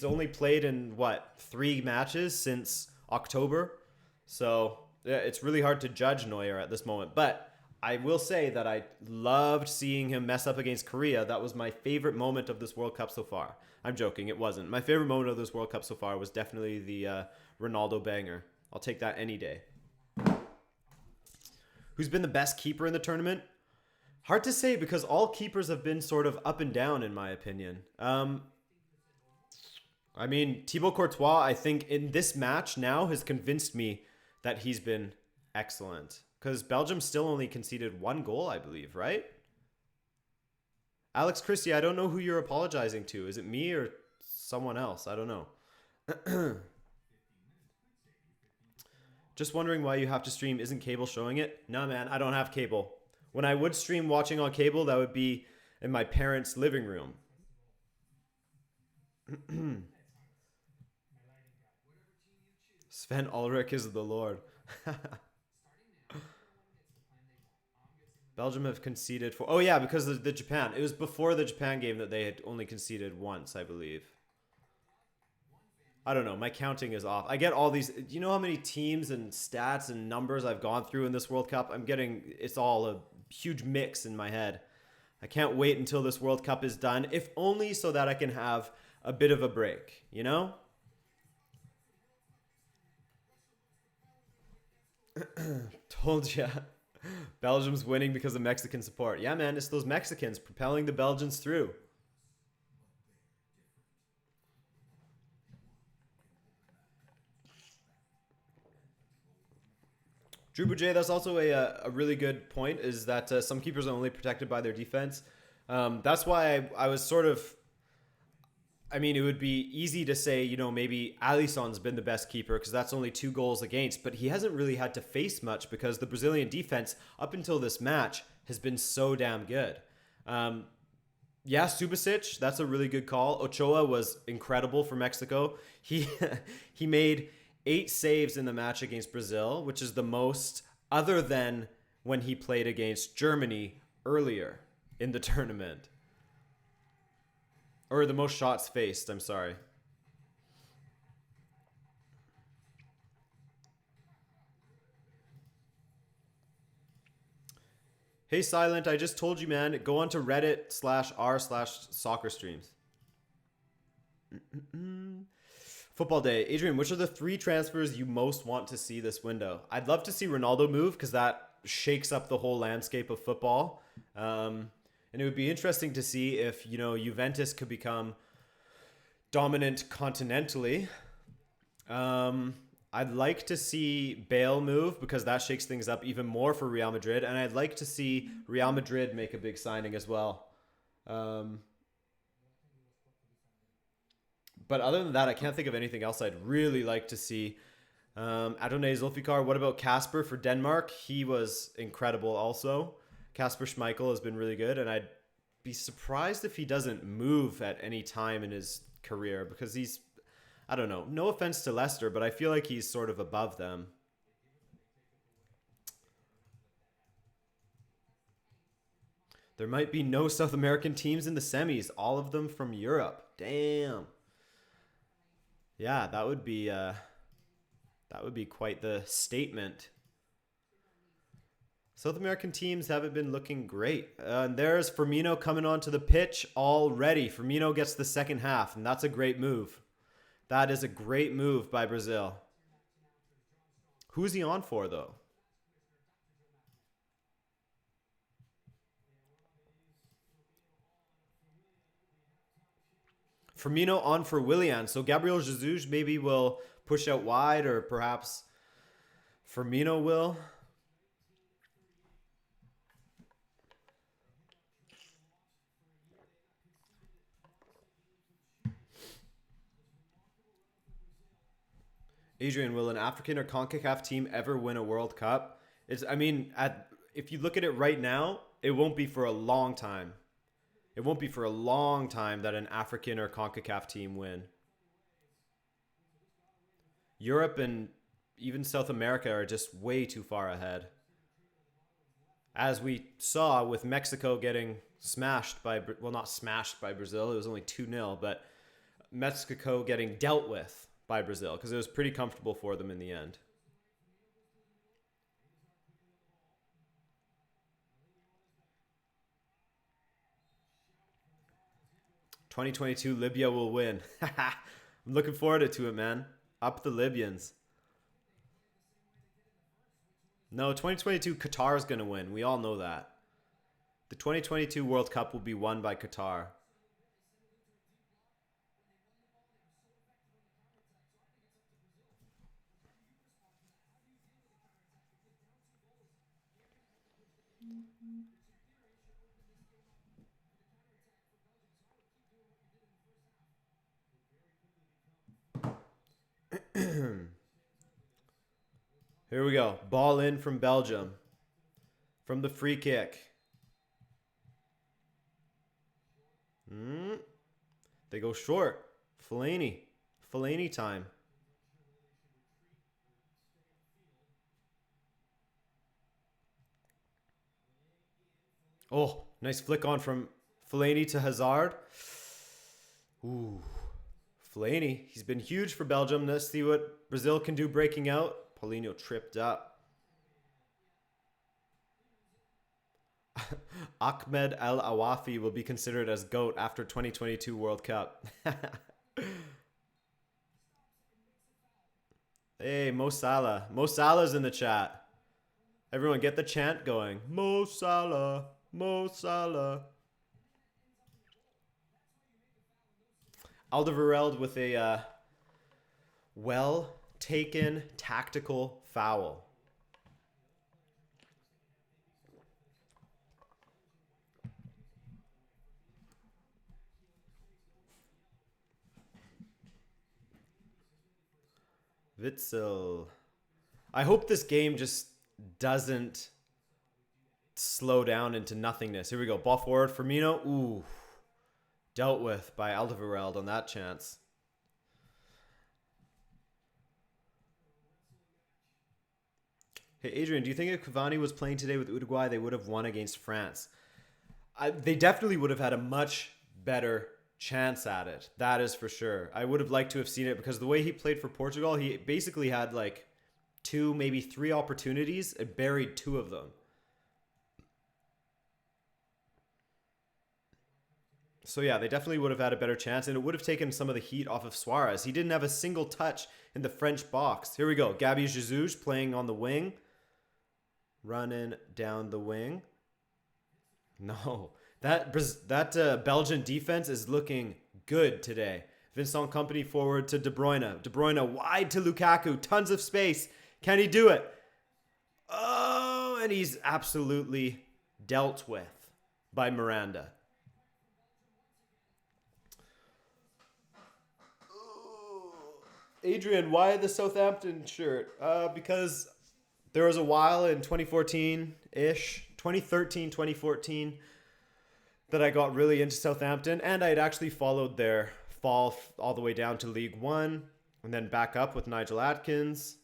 only played in, 3 matches since October. So yeah, it's really hard to judge Neuer at this moment. But I will say that I loved seeing him mess up against Korea. That was my favorite moment of this World Cup so far. I'm joking. It wasn't. My favorite moment of this World Cup so far was definitely the Ronaldo banger. I'll take that any day. Who's been the best keeper in the tournament? Hard to say because all keepers have been sort of up and down in my opinion. I mean, Thibaut Courtois, I think in this match now has convinced me that he's been excellent. Because Belgium still only conceded 1 goal, I believe, right? Alex Christie, I don't know who you're apologizing to. Is it me or someone else? I don't know. Just wondering why you have to stream. Isn't cable showing it? Nah, man, I don't have cable. When I would stream watching on cable, that would be in my parents' living room. Sven Ulrich is the Lord. Belgium have conceded for... Oh, yeah, because of the Japan. It was before the Japan game that they had only conceded once, I believe. I don't know. My counting is off. I get all these... Do you know how many teams and stats and numbers I've gone through in this World Cup? I'm getting... It's all a huge mix in my head. I can't wait until this World Cup is done, if only so that I can have a bit of a break, you know? Told ya. Belgium's winning because of Mexican support. Yeah, man, it's those Mexicans propelling the Belgians through. Drew Bouget, that's also a really good point, is that some keepers are only protected by their defense. That's why I was sort of... I mean, it would be easy to say, you know, maybe Alisson's been the best keeper because that's only 2 goals against, but he hasn't really had to face much because the Brazilian defense, up until this match, has been so damn good. Yeah, Subasic, that's a really good call. Ochoa was incredible for Mexico. He made 8 saves in the match against Brazil, which is the most other than when he played against Germany earlier in the tournament. Or the most shots faced, I'm sorry. Hey, Silent, I just told you, man, go on to Reddit /r/soccer streams. Football Day. Adrian, which are the 3 transfers you most want to see this window? I'd love to see Ronaldo move because that shakes up the whole landscape of football. And it would be interesting to see if, Juventus could become dominant continentally. I'd like to see Bale move because that shakes things up even more for Real Madrid. And I'd like to see Real Madrid make a big signing as well. But other than that, I can't think of anything else I'd really like to see. Adonai Zulfikar, what about Kasper for Denmark? He was incredible also. Kasper Schmeichel has been really good, and I'd be surprised if he doesn't move at any time in his career because he's, I don't know, no offense to Leicester, but I feel like he's sort of above them. There might be no South American teams in the semis, all of them from Europe. Damn. Yeah, that would be quite the statement. South American teams haven't been looking great. And there's Firmino coming onto the pitch already. Firmino gets the second half, and that's a great move. That is a great move by Brazil. Who's he on for, though? Firmino on for Willian. So Gabriel Jesus maybe will push out wide, or perhaps Firmino will. Adrian, will an African or CONCACAF team ever win a World Cup? If you look at it right now, it won't be for a long time. It won't be for a long time that an African or CONCACAF team win. Europe and even South America are just way too far ahead. As we saw with Mexico getting smashed by, well, not smashed by Brazil, it was only 2-0, but Mexico getting dealt with by Brazil because it was pretty comfortable for them in the end. "2022 Libya will win." I'm looking forward to it, man. Up the Libyans. No, 2022 Qatar is going to win. We all know that. The 2022 World Cup will be won by Qatar. Here we go. Ball in from Belgium. From the free kick. They go short. Fellaini. Fellaini time. Oh, nice flick on from Fellaini to Hazard. Ooh. Fellaini. He's been huge for Belgium. Let's see what Brazil can do breaking out. Paulinho tripped up. Ahmed El Awafi will be considered as GOAT after 2022 World Cup. Hey, Mo Salah. Mo Salah's in the chat. Everyone get the chant going. Mo Salah. Mo Salah. Alderweireld with a well-taken tactical foul. Witzel. I hope this game just doesn't slow down into nothingness. Here we go. Ball forward. Firmino. Ooh. Dealt with by Alderweireld on that chance. Hey, Adrian, do you think if Cavani was playing today with Uruguay, they would have won against France? They definitely would have had a much better chance at it. That is for sure. I would have liked to have seen it because the way he played for Portugal, he basically had like 2, maybe 3 opportunities and buried 2 of them. So yeah, they definitely would have had a better chance, and it would have taken some of the heat off of Suarez. He didn't have a single touch in the French box. Here we go. Gabby Jesus playing on the wing. Running down the wing. No. That Belgian defense is looking good today. Vincent Kompany forward to De Bruyne. De Bruyne wide to Lukaku. Tons of space. Can he do it? Oh, and he's absolutely dealt with by Miranda. Adrian, why the Southampton shirt? Because there was a while in 2014-ish, 2013, 2014, that I got really into Southampton, and I'd actually followed their fall all the way down to League One, and then back up with Nigel Adkins.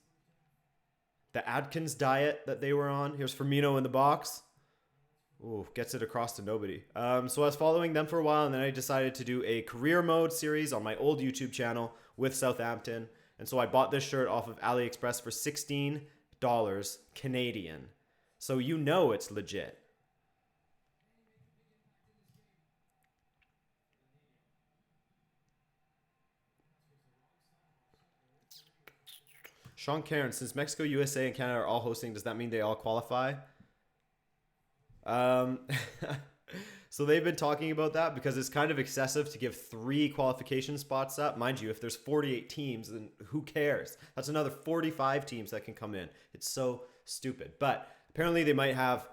The Adkins diet that they were on. Here's Firmino in the box. Ooh, gets it across to nobody. So I was following them for a while, and then I decided to do a career mode series on my old YouTube channel with Southampton. And so I bought this shirt off of AliExpress for $16 Canadian. So you know it's legit. Sean Cairn, since Mexico, USA, and Canada are all hosting, does that mean they all qualify? So they've been talking about that because it's kind of excessive to give 3 qualification spots up. Mind you, if there's 48 teams, then who cares? That's another 45 teams that can come in. It's so stupid. But apparently they might have,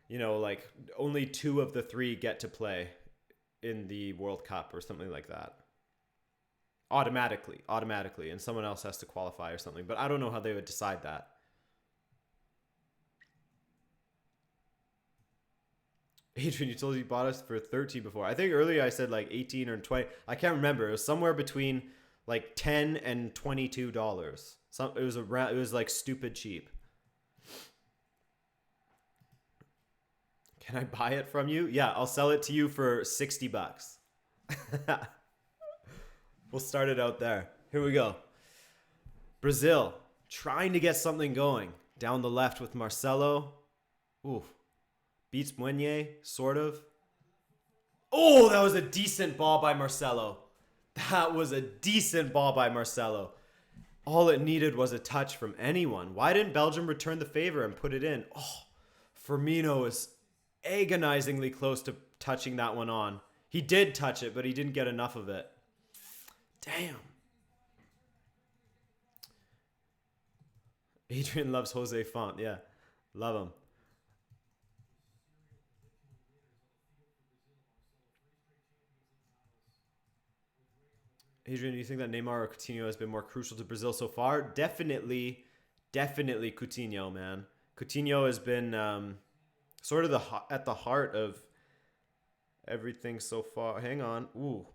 you know, like only 2 of the 3 get to play in the World Cup or something like that. Automatically, and someone else has to qualify or something. But I don't know how they would decide that. Adrian, you told us you bought us for 13 before. I think earlier I said like 18 or 20. I can't remember. It was somewhere between like $10 and $22. It was like stupid cheap. Can I buy it from you? Yeah, I'll sell it to you for $60. We'll start it out there. Here we go. Brazil trying to get something going. Down the left with Marcelo. Ooh. Beats Meunier, sort of. Oh, that was a decent ball by Marcelo. That was a decent ball by Marcelo. All it needed was a touch from anyone. Why didn't Belgium return the favor and put it in? Oh, Firmino is agonizingly close to touching that one on. He did touch it, but he didn't get enough of it. Damn. Adrian loves Jose Font. Yeah, love him. Adrian, do you think that Neymar or Coutinho has been more crucial to Brazil so far? Definitely Coutinho, man. Coutinho has been sort of at the heart of everything so far. Hang on. Ooh.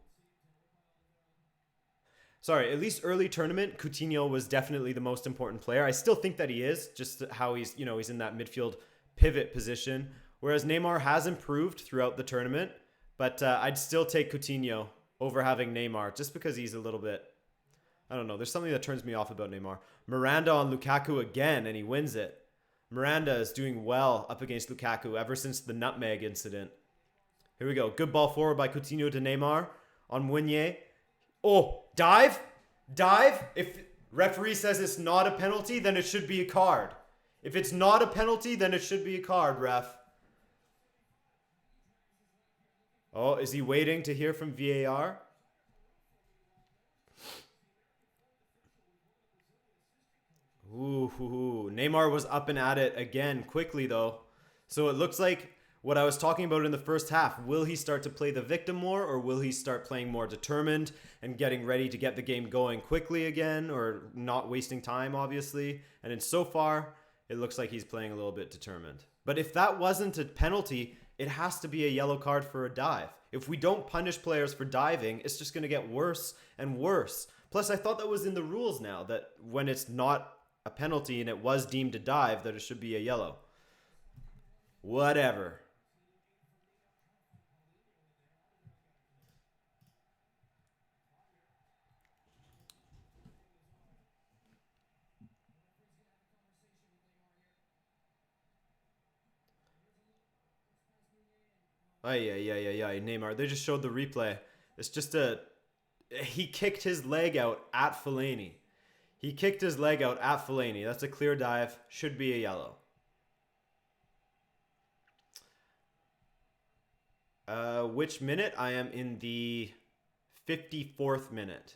Sorry, at least early tournament, Coutinho was definitely the most important player. I still think that he is, just how he's in that midfield pivot position. Whereas Neymar has improved throughout the tournament, but I'd still take Coutinho over having Neymar just because he's a little bit, I don't know. There's something that turns me off about Neymar. Miranda on Lukaku again, and he wins it. Miranda is doing well up against Lukaku ever since the nutmeg incident. Here we go. Good ball forward by Coutinho to Neymar on Meunier. Oh, dive? Dive? If referee says it's not a penalty, then it should be a card. If it's not a penalty, then it should be a card, ref. Oh, is he waiting to hear from VAR? Ooh, Neymar was up and at it again quickly, though. So it looks like what I was talking about in the first half. Will he start to play the victim more, or will he start playing more determined and getting ready to get the game going quickly again, or not wasting time, obviously? And in so far, it looks like he's playing a little bit determined. But if that wasn't a penalty, it has to be a yellow card for a dive. If we don't punish players for diving, it's just going to get worse and worse. Plus, I thought that was in the rules now, that when it's not a penalty and it was deemed a dive, that it should be a yellow. Whatever. Yeah. Neymar. They just showed the replay. It's just he kicked his leg out at Fellaini. He kicked his leg out at Fellaini. That's a clear dive. Should be a yellow. Which minute? I am in the 54th minute.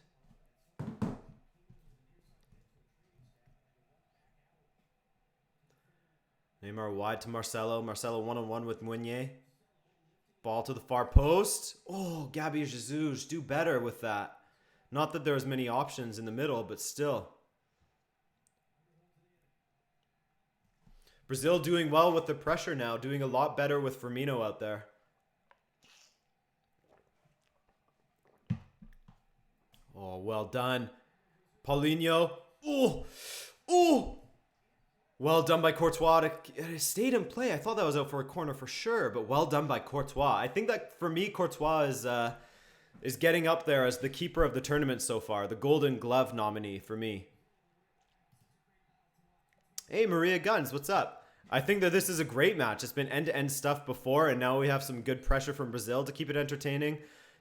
Neymar wide to Marcelo. Marcelo one-on-one with Meunier. Ball to the far post. Oh, Gabriel Jesus, do better with that. Not that there was many options in the middle, but still. Brazil doing well with the pressure now. Doing a lot better with Firmino out there. Oh, well done. Paulinho. Oh. Well done by Courtois. It stayed in play. I thought that was out for a corner for sure, but well done by Courtois. I think that for me, Courtois is getting up there as the keeper of the tournament so far. The Golden Glove nominee for me. Hey, Maria Guns, what's up? I think that this is a great match. It's been end-to-end stuff before, and now we have some good pressure from Brazil to keep it entertaining.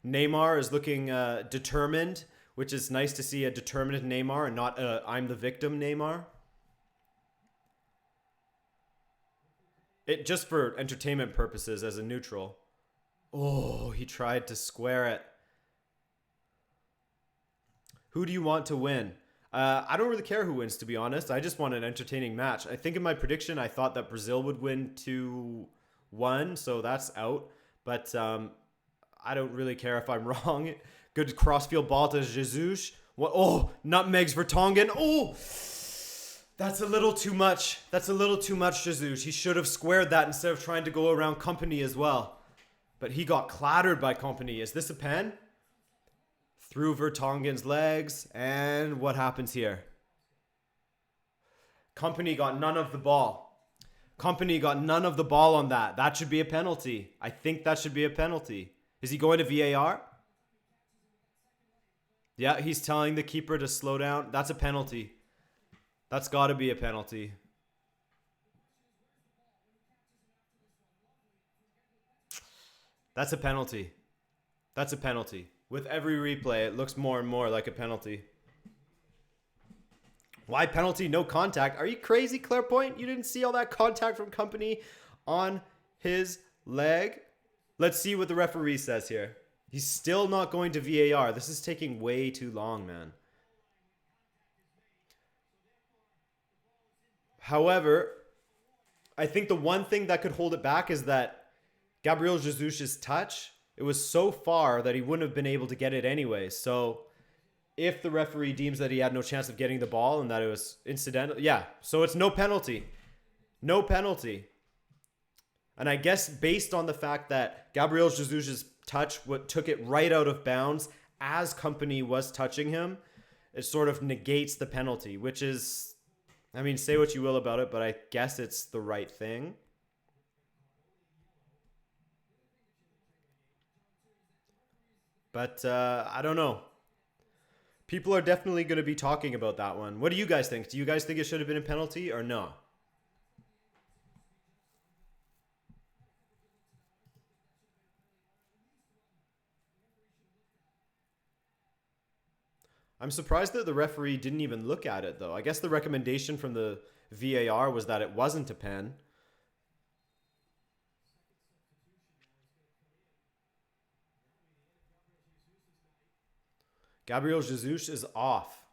Neymar is looking determined, which is nice to see a determined Neymar and not a I'm the victim Neymar. It just for entertainment purposes as a neutral. Oh, he tried to square it. Who do you want to win? I don't really care who wins, to be honest. I just want an entertaining match. I think in my prediction, I thought that Brazil would win 2-1, so that's out. But I don't really care if I'm wrong. Good crossfield ball to Jesus. What? Oh, nutmegs for Tongan. Oh! That's a little too much. That's a little too much, Jesus. He should have squared that instead of trying to go around Company as well. But he got clattered by Company. Is this a pen? Through Vertonghen's legs. And what happens here? Company got none of the ball. Company got none of the ball on that. That should be a penalty. I think that should be a penalty. Is he going to VAR? Yeah, he's telling the keeper to slow down. That's a penalty. That's got to be a penalty. That's a penalty. That's a penalty. With every replay, it looks more and more like a penalty. Why penalty? No contact. Are you crazy, Clairepoint? You didn't see all that contact from Company on his leg? Let's see what the referee says here. He's still not going to VAR. This is taking way too long, man. However, I think the one thing that could hold it back is that Gabriel Jesus' touch, it was so far that he wouldn't have been able to get it anyway. So if the referee deems that he had no chance of getting the ball and that it was incidental, yeah. So it's no penalty. No penalty. And I guess based on the fact that Gabriel Jesus' touch took it right out of bounds as Company was touching him, it sort of negates the penalty, which is... I mean, say what you will about it, but I guess it's the right thing. But I don't know. People are definitely going to be talking about that one. What do you guys think? Do you guys think it should have been a penalty or no? I'm surprised that the referee didn't even look at it, though. I guess the recommendation from the VAR was that it wasn't a pen. Gabriel Jesus is off.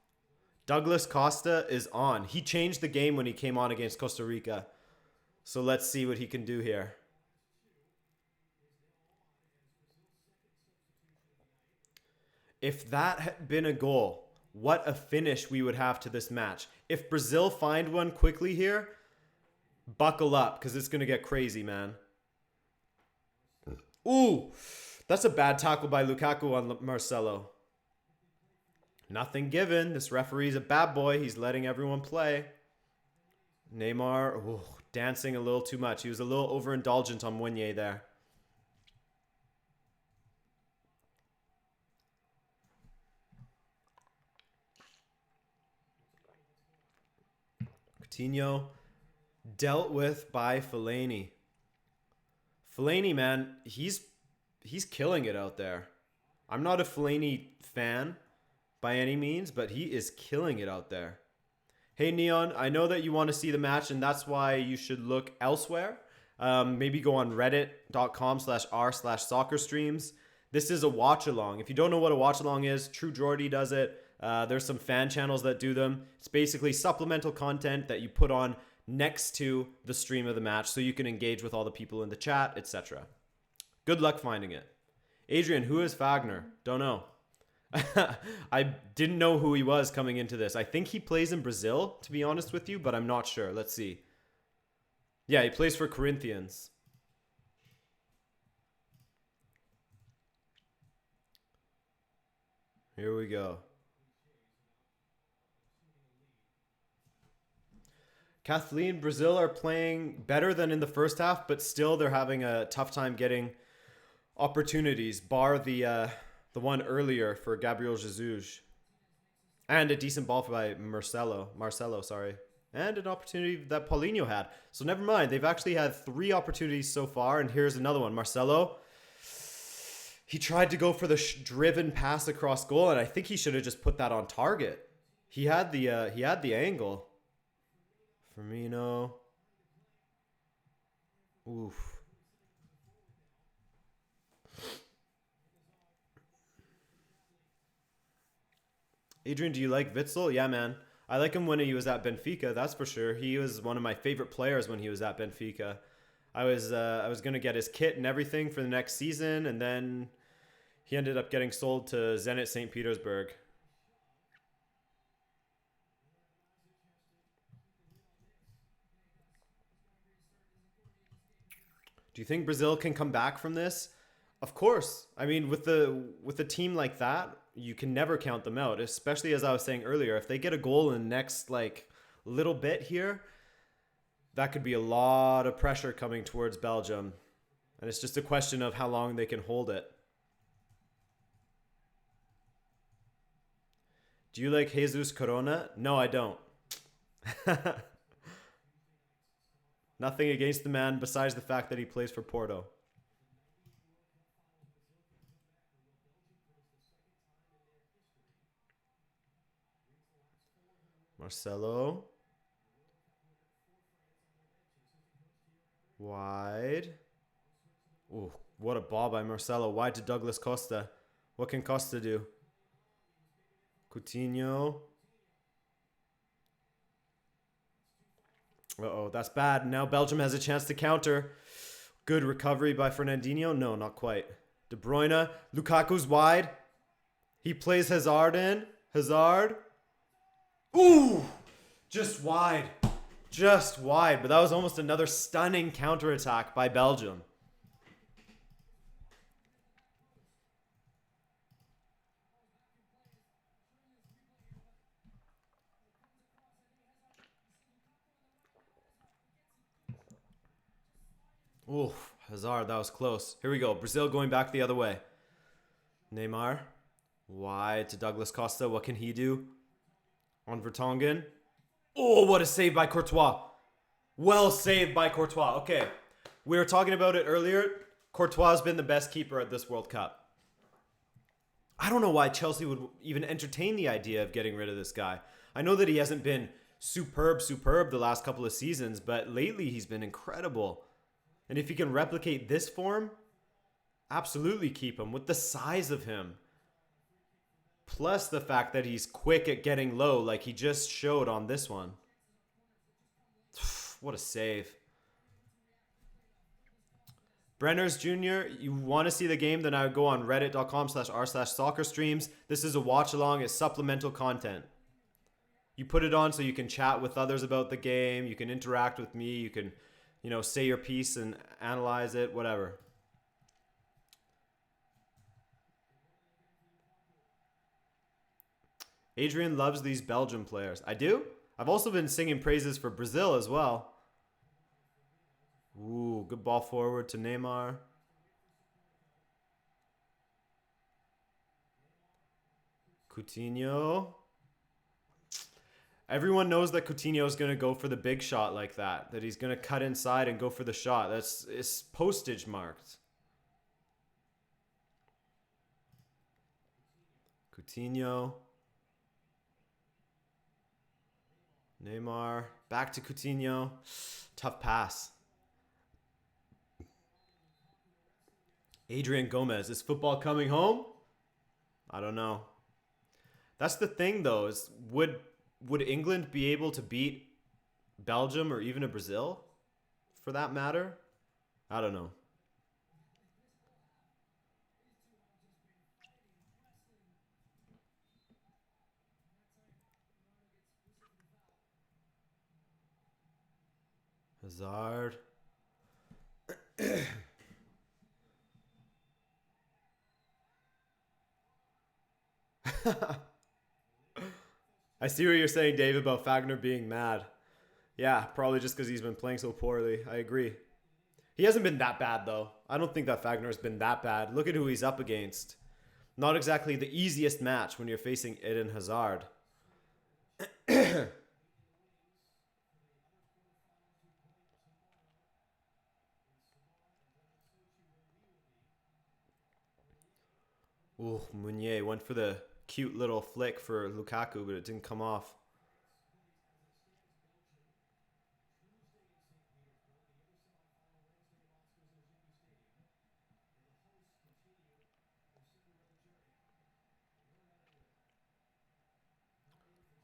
Douglas Costa is on. He changed the game when he came on against Costa Rica. So let's see what he can do here. If that had been a goal, what a finish we would have to this match. If Brazil find one quickly here, buckle up because it's going to get crazy, man. Ooh, that's a bad tackle by Lukaku on Marcelo. Nothing given. This referee's a bad boy. He's letting everyone play. Neymar, dancing a little too much. He was a little overindulgent on Meunier there. Coutinho dealt with by Fellaini. Fellaini, man, he's killing it out there. I'm not a Fellaini fan by any means, but he is killing it out there. Hey, Neon, I know that you want to see the match, and that's why you should look elsewhere. Maybe go on reddit.com/r/soccer streams. This is a watch along. If you don't know what a watch along is, True Jordy does it. There's some fan channels that do them. It's basically supplemental content that you put on next to the stream of the match so you can engage with all the people in the chat, etc. Good luck finding it. Adrian, who is Fagner? Don't know. I didn't know who he was coming into this. I think he plays in Brazil, to be honest with you, but I'm not sure. Let's see. Yeah, he plays for Corinthians. Here we go. Kathleen, Brazil are playing better than in the first half, but still they're having a tough time getting opportunities, bar the one earlier for Gabriel Jesus. And a decent ball by Marcelo, sorry. And an opportunity that Paulinho had. So never mind, they've actually had 3 opportunities so far, and here's another one. Marcelo, he tried to go for the driven pass across goal, and I think he should have just put that on target. He had the angle. Firmino. Oof. Adrian, do you like Witsel? Yeah, man. I like him when he was at Benfica, that's for sure. He was one of my favorite players when he was at Benfica. I was going to get his kit and everything for the next season, and then he ended up getting sold to Zenit St. Petersburg. Do you think Brazil can come back from this? Of course. I mean, with a team like that, you can never count them out, especially as I was saying earlier. If they get a goal in the next little bit here, that could be a lot of pressure coming towards Belgium. And it's just a question of how long they can hold it. Do you like Jesus Corona? No, I don't. Nothing against the man besides the fact that he plays for Porto. Marcelo. Wide. Ooh, what a ball by Marcelo. Wide to Douglas Costa. What can Costa do? Coutinho. Uh-oh, that's bad. Now Belgium has a chance to counter. Good recovery by Fernandinho. No, not quite. De Bruyne. Lukaku's wide. He plays Hazard in. Hazard. Ooh! Just wide. Just wide. But that was almost another stunning counterattack by Belgium. Oof, Hazard, that was close. Here we go. Brazil going back the other way. Neymar. Wide to Douglas Costa. What can he do? On Vertonghen. Oh, what a save by Courtois. Well saved by Courtois. Okay. We were talking about it earlier. Courtois has been the best keeper at this World Cup. I don't know why Chelsea would even entertain the idea of getting rid of this guy. I know that he hasn't been superb the last couple of seasons, but lately he's been incredible. And if he can replicate this form, absolutely keep him with the size of him. Plus the fact that he's quick at getting low like he just showed on this one. What a save. Brenners Jr., you want to see the game, then I would go on reddit.com/r/soccer streams. This is a watch along. It's supplemental content. You put it on so you can chat with others about the game. You can interact with me. You can, say your piece and analyze it, whatever. Adrian loves these Belgian players. I do? I've also been singing praises for Brazil as well. Ooh, good ball forward to Neymar. Coutinho. Everyone knows that Coutinho is going to go for the big shot like that. That he's going to cut inside and go for the shot. It's postage marked. Coutinho. Neymar. Back to Coutinho. Tough pass. Adrian Gomez. Is football coming home? I don't know. That's the thing, though, is would England be able to beat Belgium or even a Brazil, for that matter? I don't know. Hazard. I see what you're saying, Dave, about Fagner being mad. Yeah, probably just because he's been playing so poorly. I agree. He hasn't been that bad, though. I don't think that Fagner's been that bad. Look at who he's up against. Not exactly the easiest match when you're facing Eden Hazard. Ooh, Meunier went for the cute little flick for Lukaku, but it didn't come off.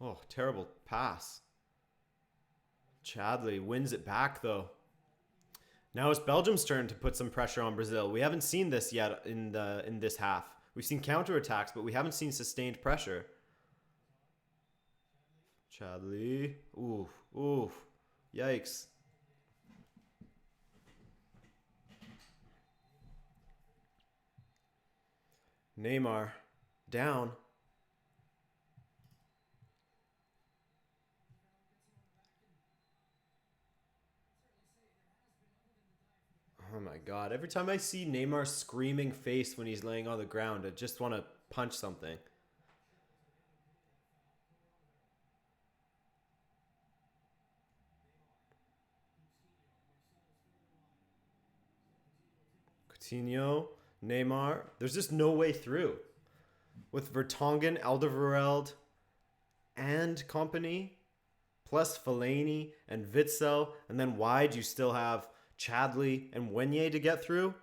Oh, terrible pass. Chadley wins it back, though. Now it's Belgium's turn to put some pressure on Brazil. We haven't seen this yet in this half. We've seen counterattacks, but we haven't seen sustained pressure. Chadley. Oof. Oof. Yikes. Neymar. Down. Oh my god. Every time I see Neymar's screaming face when he's laying on the ground, I just want to punch something. Coutinho, Neymar. There's just no way through. With Vertonghen, Alderweireld, and company, plus Fellaini and Witsel, and then wide you still have Chadley and Wenye to get through.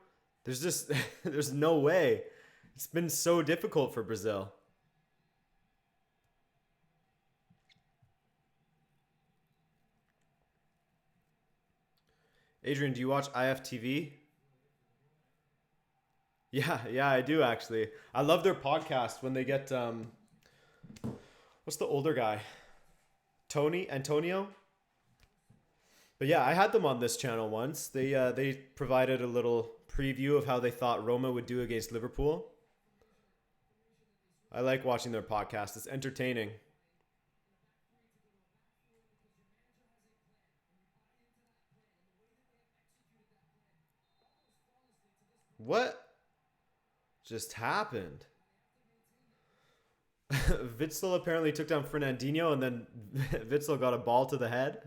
There's just there's no way. It's been so difficult for Brazil. Adrian, do you watch IFTV? Yeah, I do actually. I love their podcast when they get what's the older guy? Antonio? But yeah, I had them on this channel once. They provided a little preview of how they thought Roma would do against Liverpool. I like watching their podcast. It's entertaining. What just happened? Witsel apparently took down Fernandinho and then Witsel got a ball to the head.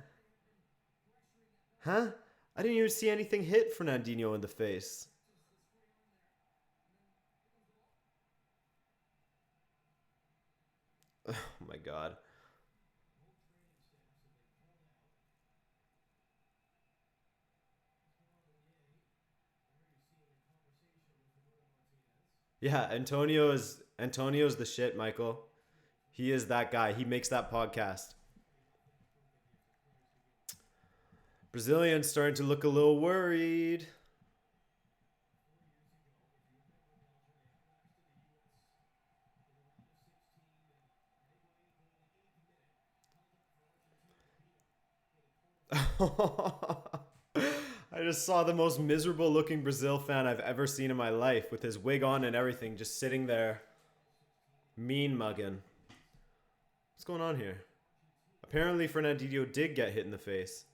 Huh? I didn't even see anything hit Fernandinho in the face. Oh my god. Yeah, Antonio's the shit, Michael. He is that guy. He makes that podcast. Brazilians starting to look a little worried. I just saw the most miserable looking Brazil fan I've ever seen in my life with his wig on and everything, just sitting there mean mugging. What's going on here? Apparently Fernandinho did get hit in the face.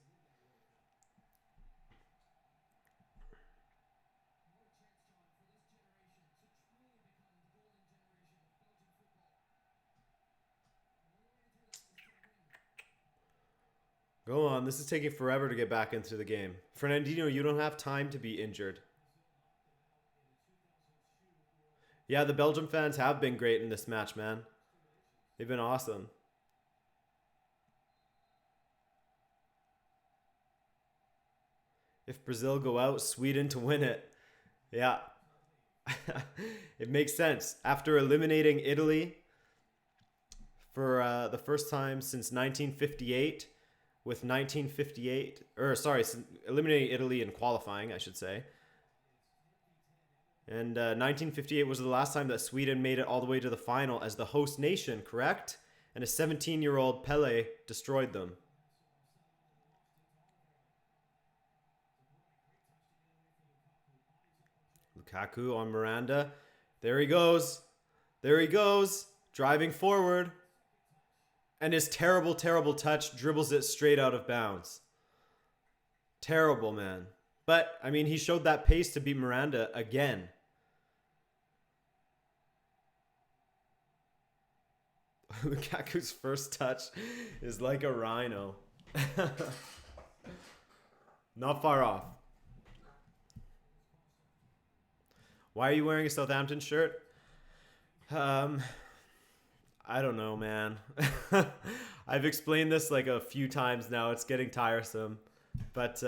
Go on. This is taking forever to get back into the game. Fernandinho, you don't have time to be injured. Yeah, the Belgium fans have been great in this match, man. They've been awesome. If Brazil go out, Sweden to win it. Yeah. It makes sense. After eliminating Italy for the first time since 1958, with 1958, or sorry, eliminating Italy in qualifying, I should say. And 1958 was the last time that Sweden made it all the way to the final as the host nation, correct? And a 17-year-old Pele destroyed them. Lukaku on Miranda. There he goes. There he goes. Driving forward. And his terrible, terrible touch dribbles it straight out of bounds. Terrible, man. But, I mean, he showed that pace to beat Miranda again. Lukaku's first touch is like a rhino. Not far off. Why are you wearing a Southampton shirt? I don't know, man. I've explained this like a few times now. It's getting tiresome. But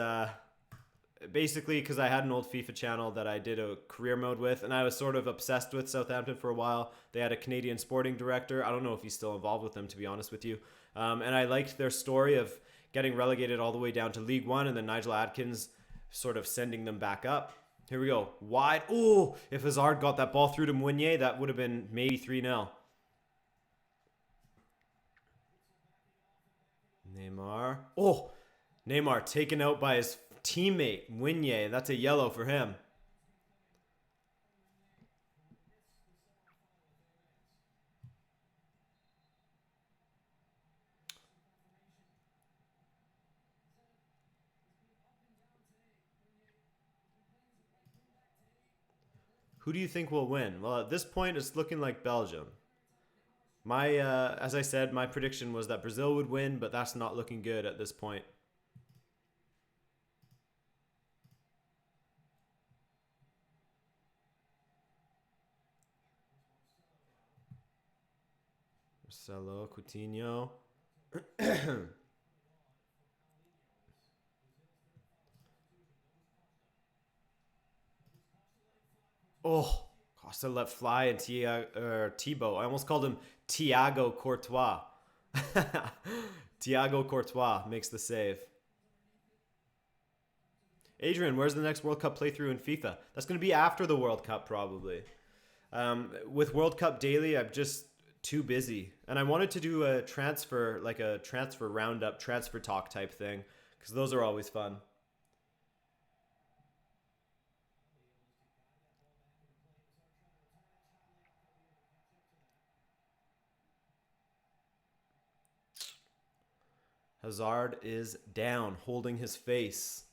basically, because I had an old FIFA channel that I did a career mode with, and I was sort of obsessed with Southampton for a while. They had a Canadian sporting director. I don't know if he's still involved with them, to be honest with you. And I liked their story of getting relegated all the way down to League One, and then Nigel Adkins sort of sending them back up. Here we go. Wide. Oh, if Hazard got that ball through to Meunier, that would have been maybe 3-0. Neymar. Oh, Neymar taken out by his teammate, Meunier. That's a yellow for him. Who do you think will win? Well, at this point, it's looking like Belgium. As I said, my prediction was that Brazil would win, but that's not looking good at this point. Marcelo, Coutinho. Oh, Costa let fly and Thibaut. I almost called him Thiago Courtois. Thiago Courtois makes the save. Adrian, where's the next World Cup playthrough in FIFA? That's going to be after the World Cup, probably. With World Cup Daily, I'm just too busy. And I wanted to do a transfer, like a transfer roundup, transfer talk type thing, because those are always fun. Hazard is down, holding his face.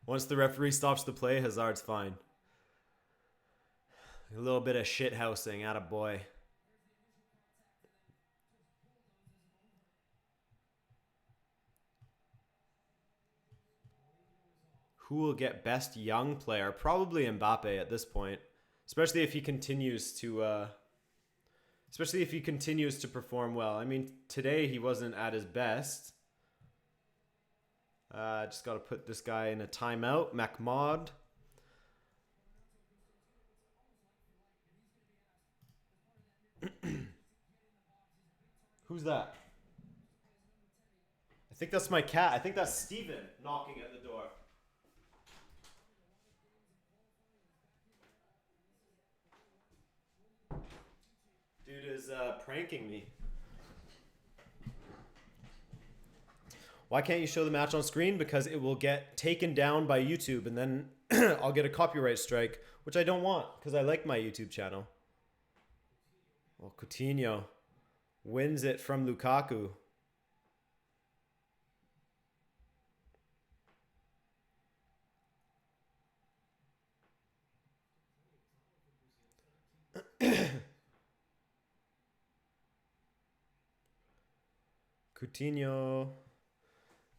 Once the referee stops the play, Hazard's fine. A little bit of shit housing, attaboy. Who will get best young player? Probably Mbappe at this point, especially if he continues to perform well. I mean, today he wasn't at his best. Just got to put this guy in a timeout. Mahmoud. Who's that? I think that's my cat. I think that's Steven knocking at the door. Dude is pranking me. Why can't you show the match on screen? Because it will get taken down by YouTube and then I'll get a copyright strike, which I don't want because I like my YouTube channel. Well, Coutinho wins it from Lukaku. Coutinho.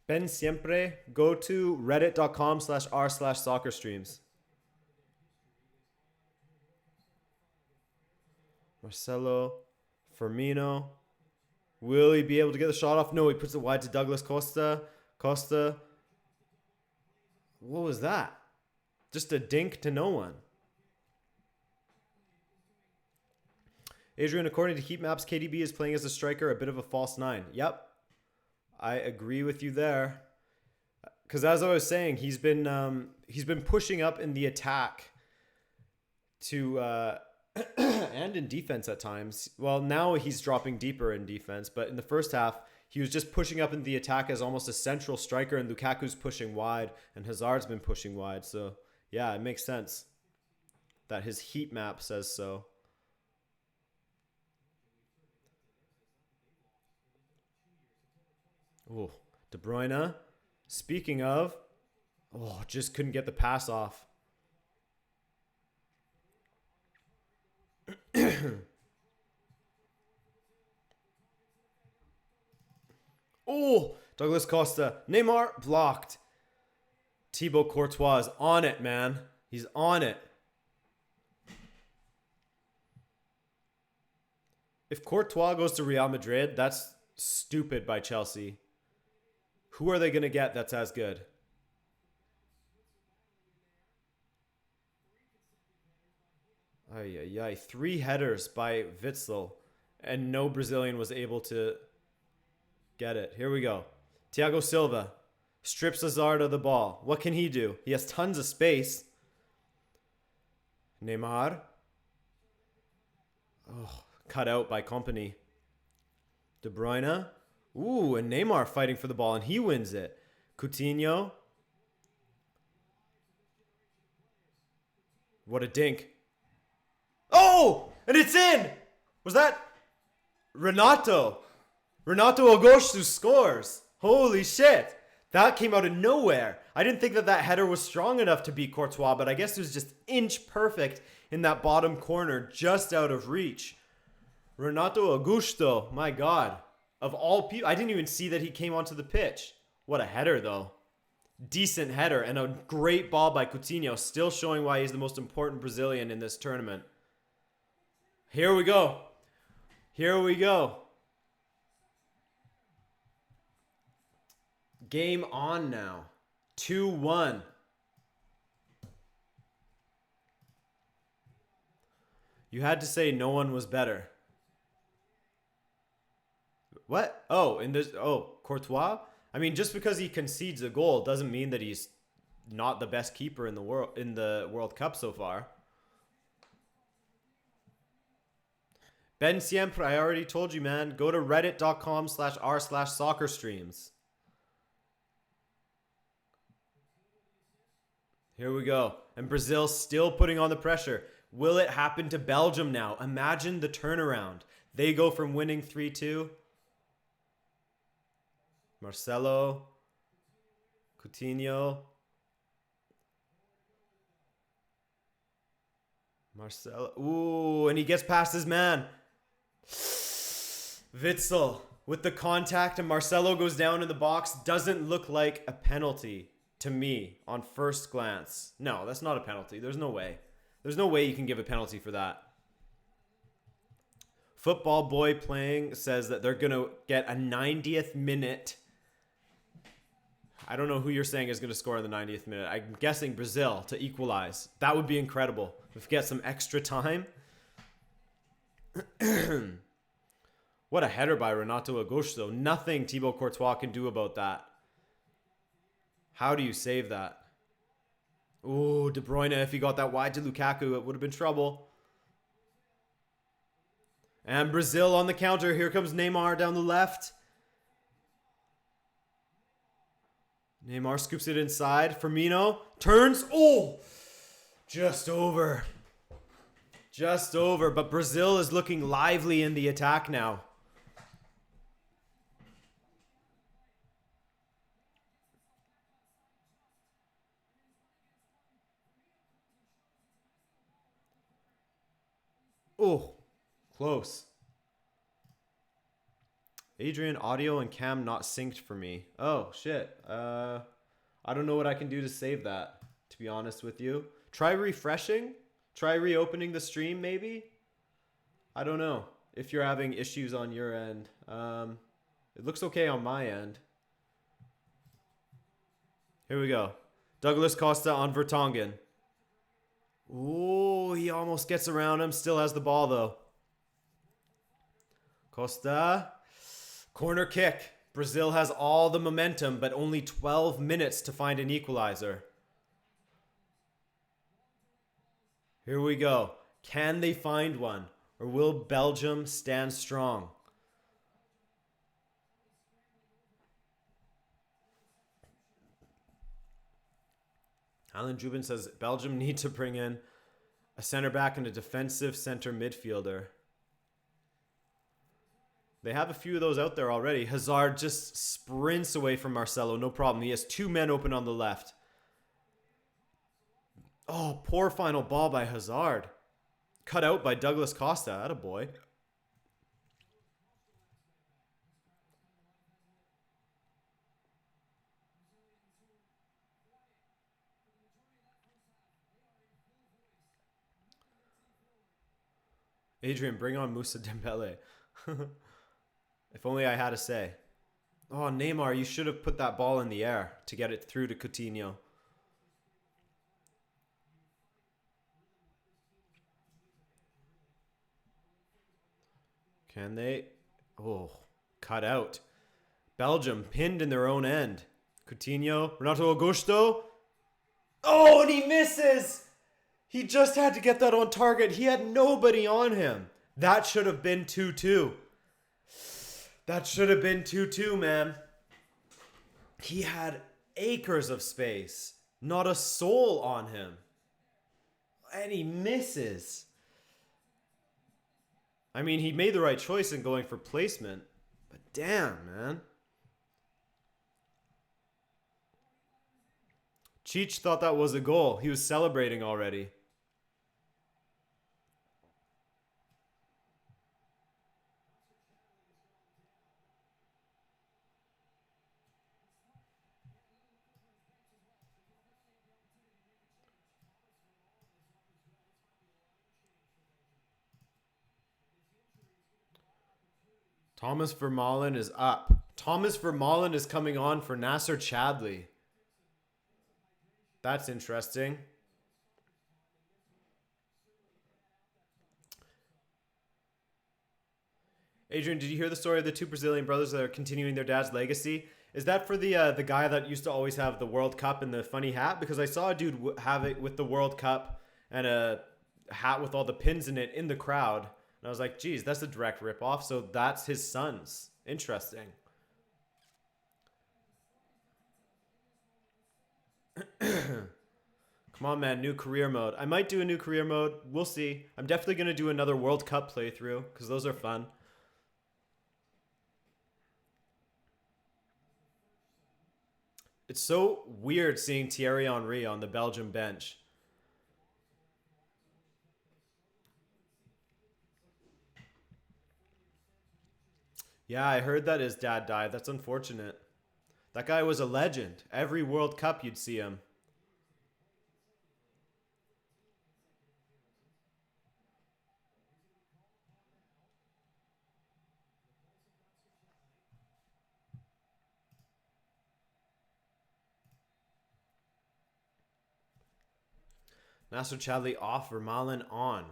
Ben Siempre. Go to reddit.com/r/soccer streams. Marcelo. Firmino. Will he be able to get the shot off? No, he puts it wide to Douglas Costa. Costa. What was that? Just a dink to no one. Adrian, according to heat maps, KDB is playing as a striker, a bit of a false nine. Yep. I agree with you there. Because as I was saying, he's been pushing up in the attack to and in defense at times. Well, now he's dropping deeper in defense, but in the first half, he was just pushing up in the attack as almost a central striker, and Lukaku's pushing wide, and Hazard's been pushing wide. So, yeah, it makes sense that his heat map says so. Oh, De Bruyne. Speaking of, just couldn't get the pass off. Oh, Douglas Costa. Neymar blocked. Thibaut Courtois is on it, man. He's on it. If Courtois goes to Real Madrid, that's stupid by Chelsea. Who are they going to get that's as good? Ay. 3 headers by Witsel, and no Brazilian was able to get it. Here we go. Thiago Silva strips Hazard of the ball. What can he do? He has tons of space. Neymar. Oh, cut out by Company. De Bruyne. Ooh, and Neymar fighting for the ball, and he wins it. Coutinho. What a dink. Oh, and it's in. Was that Renato? Renato Augusto scores. Holy shit. That came out of nowhere. I didn't think that header was strong enough to beat Courtois, but I guess it was just inch perfect in that bottom corner, just out of reach. Renato Augusto, my God. Of all people, I didn't even see that he came onto the pitch. What a header, though. Decent header and a great ball by Coutinho, still showing why he's the most important Brazilian in this tournament. Here we go. Here we go. Game on now. 2-1. You had to say no one was better. What? Courtois? I mean, just because he concedes a goal doesn't mean that he's not the best keeper in the World Cup so far. Ben Siempre, I already told you, man. Go to reddit.com/r/soccer streams. Here we go. And Brazil still putting on the pressure. Will it happen to Belgium now? Imagine the turnaround. They go from winning 3-2. Marcelo. Coutinho. Marcelo. Ooh, and he gets past his man. Witsel with the contact, and Marcelo goes down in the box. Doesn't look like a penalty to me on first glance. No, that's not a penalty. There's no way. There's no way you can give a penalty for that. Football Boy Playing says that they're going to get a 90th minute. I don't know who you're saying is going to score in the 90th minute. I'm guessing Brazil to equalize. That would be incredible. If we get some extra time. What a header by Renato Augusto. Nothing Thibaut Courtois can do about that. How do you save that? Ooh, De Bruyne, if he got that wide to Lukaku, it would have been trouble. And Brazil on the counter. Here comes Neymar down the left. Neymar scoops it inside. Firmino turns. Oh, just over. Just over. But Brazil is looking lively in the attack now. Oh, close. Adrian, audio and cam not synced for me. Oh, shit. I don't know what I can do to save that, to be honest with you. Try refreshing? Try reopening the stream, maybe? I don't know if you're having issues on your end. It looks okay on my end. Here we go. Douglas Costa on Vertonghen. Ooh, he almost gets around him. Still has the ball, though. Costa. Corner kick. Brazil has all the momentum, but only 12 minutes to find an equalizer. Here we go. Can they find one? Or will Belgium stand strong? Alan Jubin says Belgium need to bring in a center back and a defensive center midfielder. They have a few of those out there already. Hazard just sprints away from Marcelo. No problem. He has two men open on the left. Oh, poor final ball by Hazard. Cut out by Douglas Costa. Attaboy. Adrian, bring on Moussa Dembele. If only I had a say. Oh, Neymar, you should have put that ball in the air to get it through to Coutinho. Can they? Oh, cut out. Belgium pinned in their own end. Coutinho, Renato Augusto. Oh, and he misses! He just had to get that on target. He had nobody on him. That should have been 2-2. That should have been 2-2, man. He had acres of space. Not a soul on him. And he misses. I mean, he made the right choice in going for placement. But damn, man. Cheech thought that was a goal. He was celebrating already. Thomas Vermaelen is up. Thomas Vermaelen is coming on for Nasser Chadli. That's interesting. Adrian, did you hear the story of the two Brazilian brothers that are continuing their dad's legacy? Is that for the guy that used to always have the World Cup and the funny hat? Because I saw a dude have it with the World Cup and a hat with all the pins in it in the crowd. And I was like, geez, that's a direct ripoff. So that's his son's. Interesting. Come on, man. New career mode. I might do a new career mode. We'll see. I'm definitely going to do another World Cup playthrough because those are fun. It's so weird seeing Thierry Henry on the Belgium bench. Yeah, I heard that his dad died. That's unfortunate. That guy was a legend. Every World Cup you'd see him. Nasser Chadli off, Vermaelen on.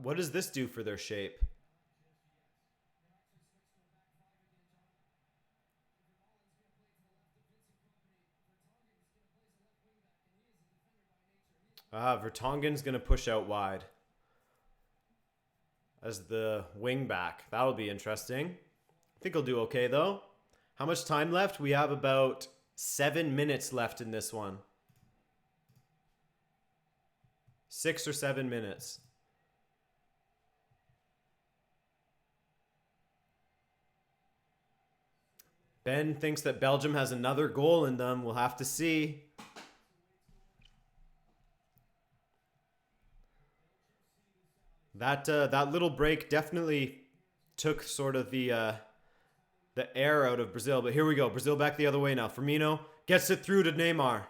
What does this do for their shape? Vertonghen's going to push out wide as the wing back. That'll be interesting. I think he'll do okay, though. How much time left? We have about 7 minutes left in this one. 6 or 7 minutes. Ben thinks that Belgium has another goal in them. We'll have to see. That little break definitely took sort of the air out of Brazil. But here we go. Brazil back the other way now. Firmino gets it through to Neymar.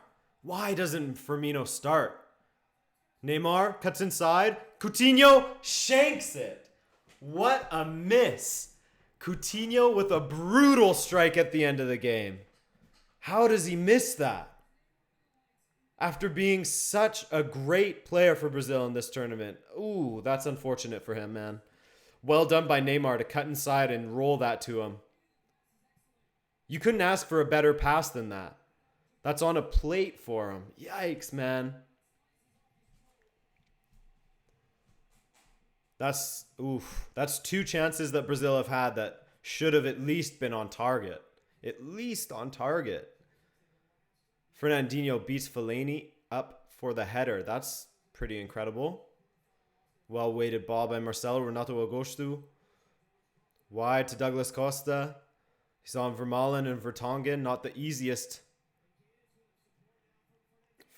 Why doesn't Firmino start? Neymar cuts inside. Coutinho shanks it. What a miss. Coutinho with a brutal strike at the end of the game. How does he miss that? After being such a great player for Brazil in this tournament. Ooh, that's unfortunate for him, man. Well done by Neymar to cut inside and roll that to him. You couldn't ask for a better pass than that. That's on a plate for him. Yikes, man. That's two chances that Brazil have had that should have at least been on target. At least on target. Fernandinho beats Fellaini up for the header. That's pretty incredible. Well-weighted ball by Marcelo. Renato Augusto. Wide to Douglas Costa. He's on Vermaelen and Vertonghen. Not the easiest.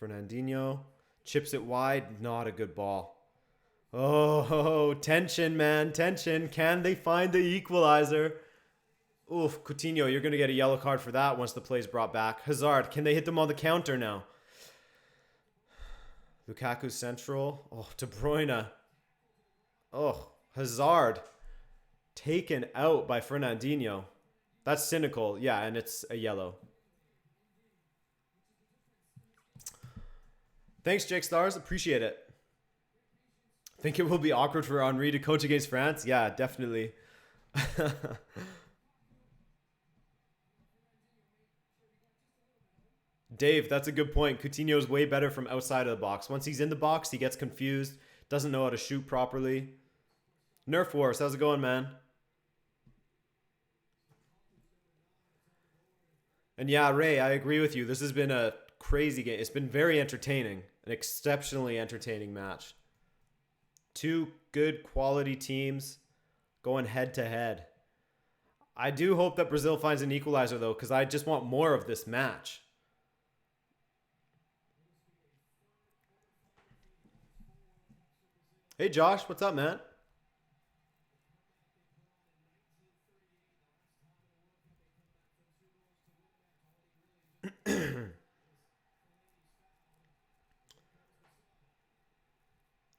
Fernandinho chips it wide. Not a good ball. Oh, tension, man. Tension. Can they find the equalizer? Oof, Coutinho, you're going to get a yellow card for that once the play's brought back. Hazard, can they hit them on the counter now? Lukaku central. Oh, De Bruyne. Oh, Hazard. Taken out by Fernandinho. That's cynical. Yeah, and it's a yellow. Thanks, Jake Stars. Appreciate it. Think it will be awkward for Henry to coach against France? Yeah, definitely. Dave, that's a good point. Coutinho's way better from outside of the box. Once he's in the box, he gets confused. Doesn't know how to shoot properly. Nerf Wars, how's it going, man? And yeah, Ray, I agree with you. This has been a crazy game. It's been very entertaining. An exceptionally entertaining match. Two good quality teams going head to head. I do hope that Brazil finds an equalizer, though, because I just want more of this match. Hey, Josh, what's up, man?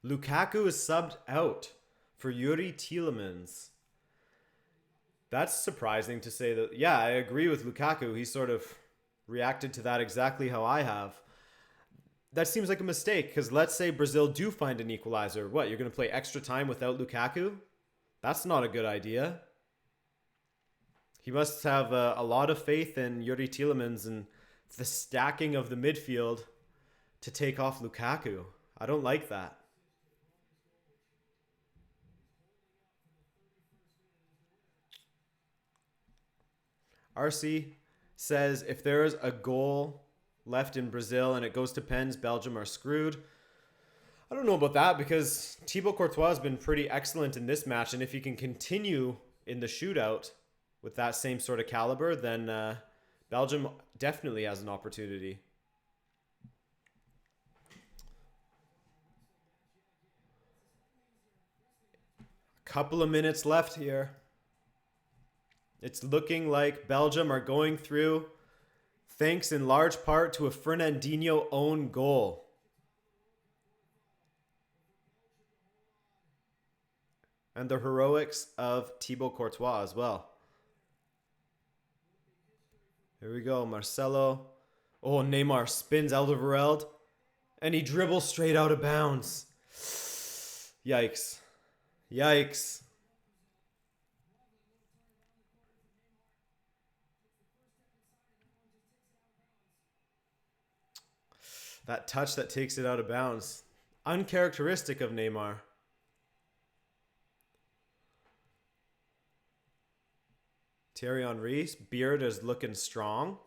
Lukaku is subbed out for Yuri Tielemans. That's surprising to say that. Yeah, I agree with Lukaku. He sort of reacted to that exactly how I have. That seems like a mistake because let's say Brazil do find an equalizer. What, you're going to play extra time without Lukaku? That's not a good idea. He must have a lot of faith in Yuri Tielemans and the stacking of the midfield to take off Lukaku. I don't like that. RC says if there is a goal left in Brazil and it goes to pens, Belgium are screwed. I don't know about that because Thibaut Courtois has been pretty excellent in this match, and if he can continue in the shootout with that same sort of caliber, then Belgium definitely has an opportunity. A couple of minutes left here. It's looking like Belgium are going through thanks in large part to a Fernandinho own goal. And the heroics of Thibaut Courtois as well. Here we go, Marcelo. Oh, Neymar spins Alderweireld. And he dribbles straight out of bounds. Yikes. Yikes. That touch that takes it out of bounds. Uncharacteristic of Neymar. Thierry Henry's beard is looking strong.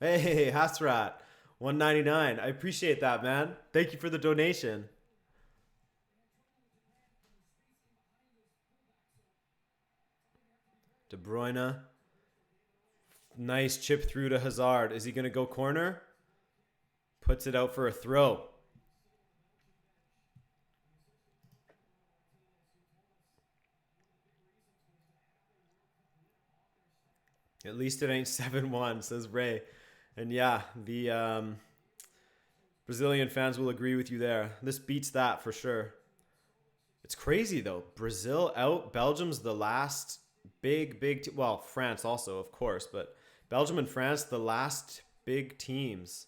Hey, Hasrat. $1.99. I appreciate that, man. Thank you for the donation. De Bruyne. Nice chip through to Hazard. Is he going to go corner? Puts it out for a throw. At least it ain't 7-1, says Ray. And yeah, the Brazilian fans will agree with you there. This beats that for sure. It's crazy though. Brazil out. Belgium's the last big well, France also, of course, but Belgium and France, the last big teams.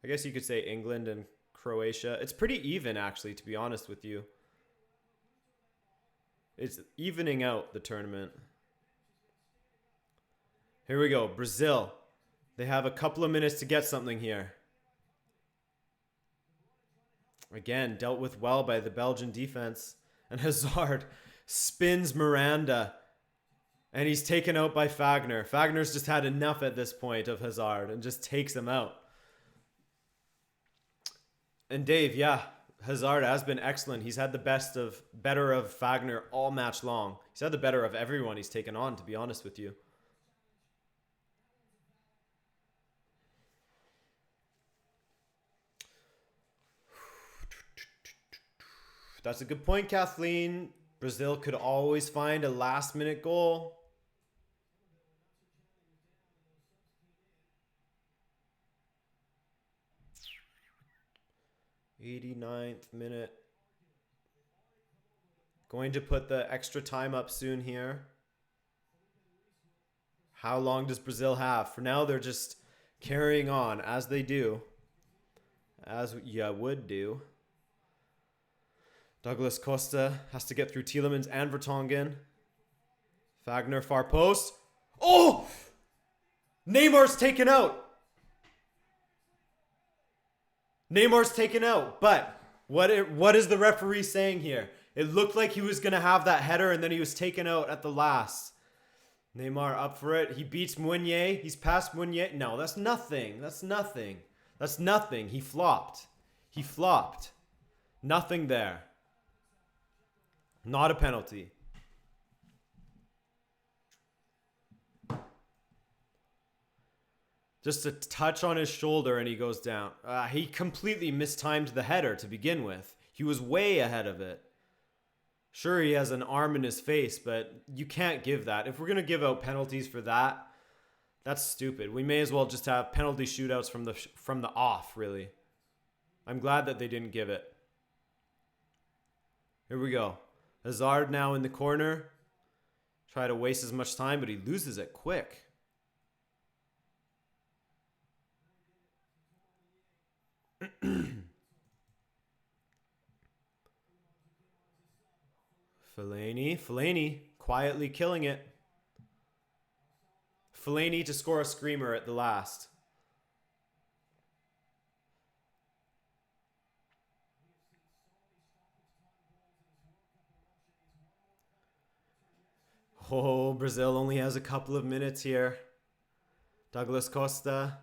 I guess you could say England and Croatia. It's pretty even, actually, to be honest with you. It's evening out the tournament. Here we go. Brazil. They have a couple of minutes to get something here. Again, dealt with well by the Belgian defense. And Hazard spins Miranda. And he's taken out by Fagner. Fagner's just had enough at this point of Hazard and just takes him out. And Dave, yeah, Hazard has been excellent. He's had the better of Fagner all match long. He's had the better of everyone he's taken on, to be honest with you. That's a good point, Kathleen. Brazil could always find a last-minute goal. 89th minute. Going to put the extra time up soon here. How long does Brazil have? For now, they're just carrying on as they do. As you would do. Douglas Costa has to get through Tielemans and Vertonghen. Fagner, far post. Oh! Neymar's taken out. Neymar's taken out. But what is the referee saying here? It looked like he was going to have that header and then he was taken out at the last. Neymar up for it. He beats Meunier. He's past Meunier. No, that's nothing. That's nothing. That's nothing. He flopped. He flopped. Nothing there. Not a penalty. Just a touch on his shoulder and he goes down. He completely mistimed the header to begin with. He was way ahead of it. Sure, he has an arm in his face, but you can't give that. If we're going to give out penalties for that, that's stupid. We may as well just have penalty shootouts from the off, really. I'm glad that they didn't give it. Here we go. Hazard now in the corner. Try to waste as much time, but he loses it quick. Fellaini quietly killing it. Fellaini to score a screamer at the last. Oh, Brazil only has a couple of minutes here. Douglas Costa.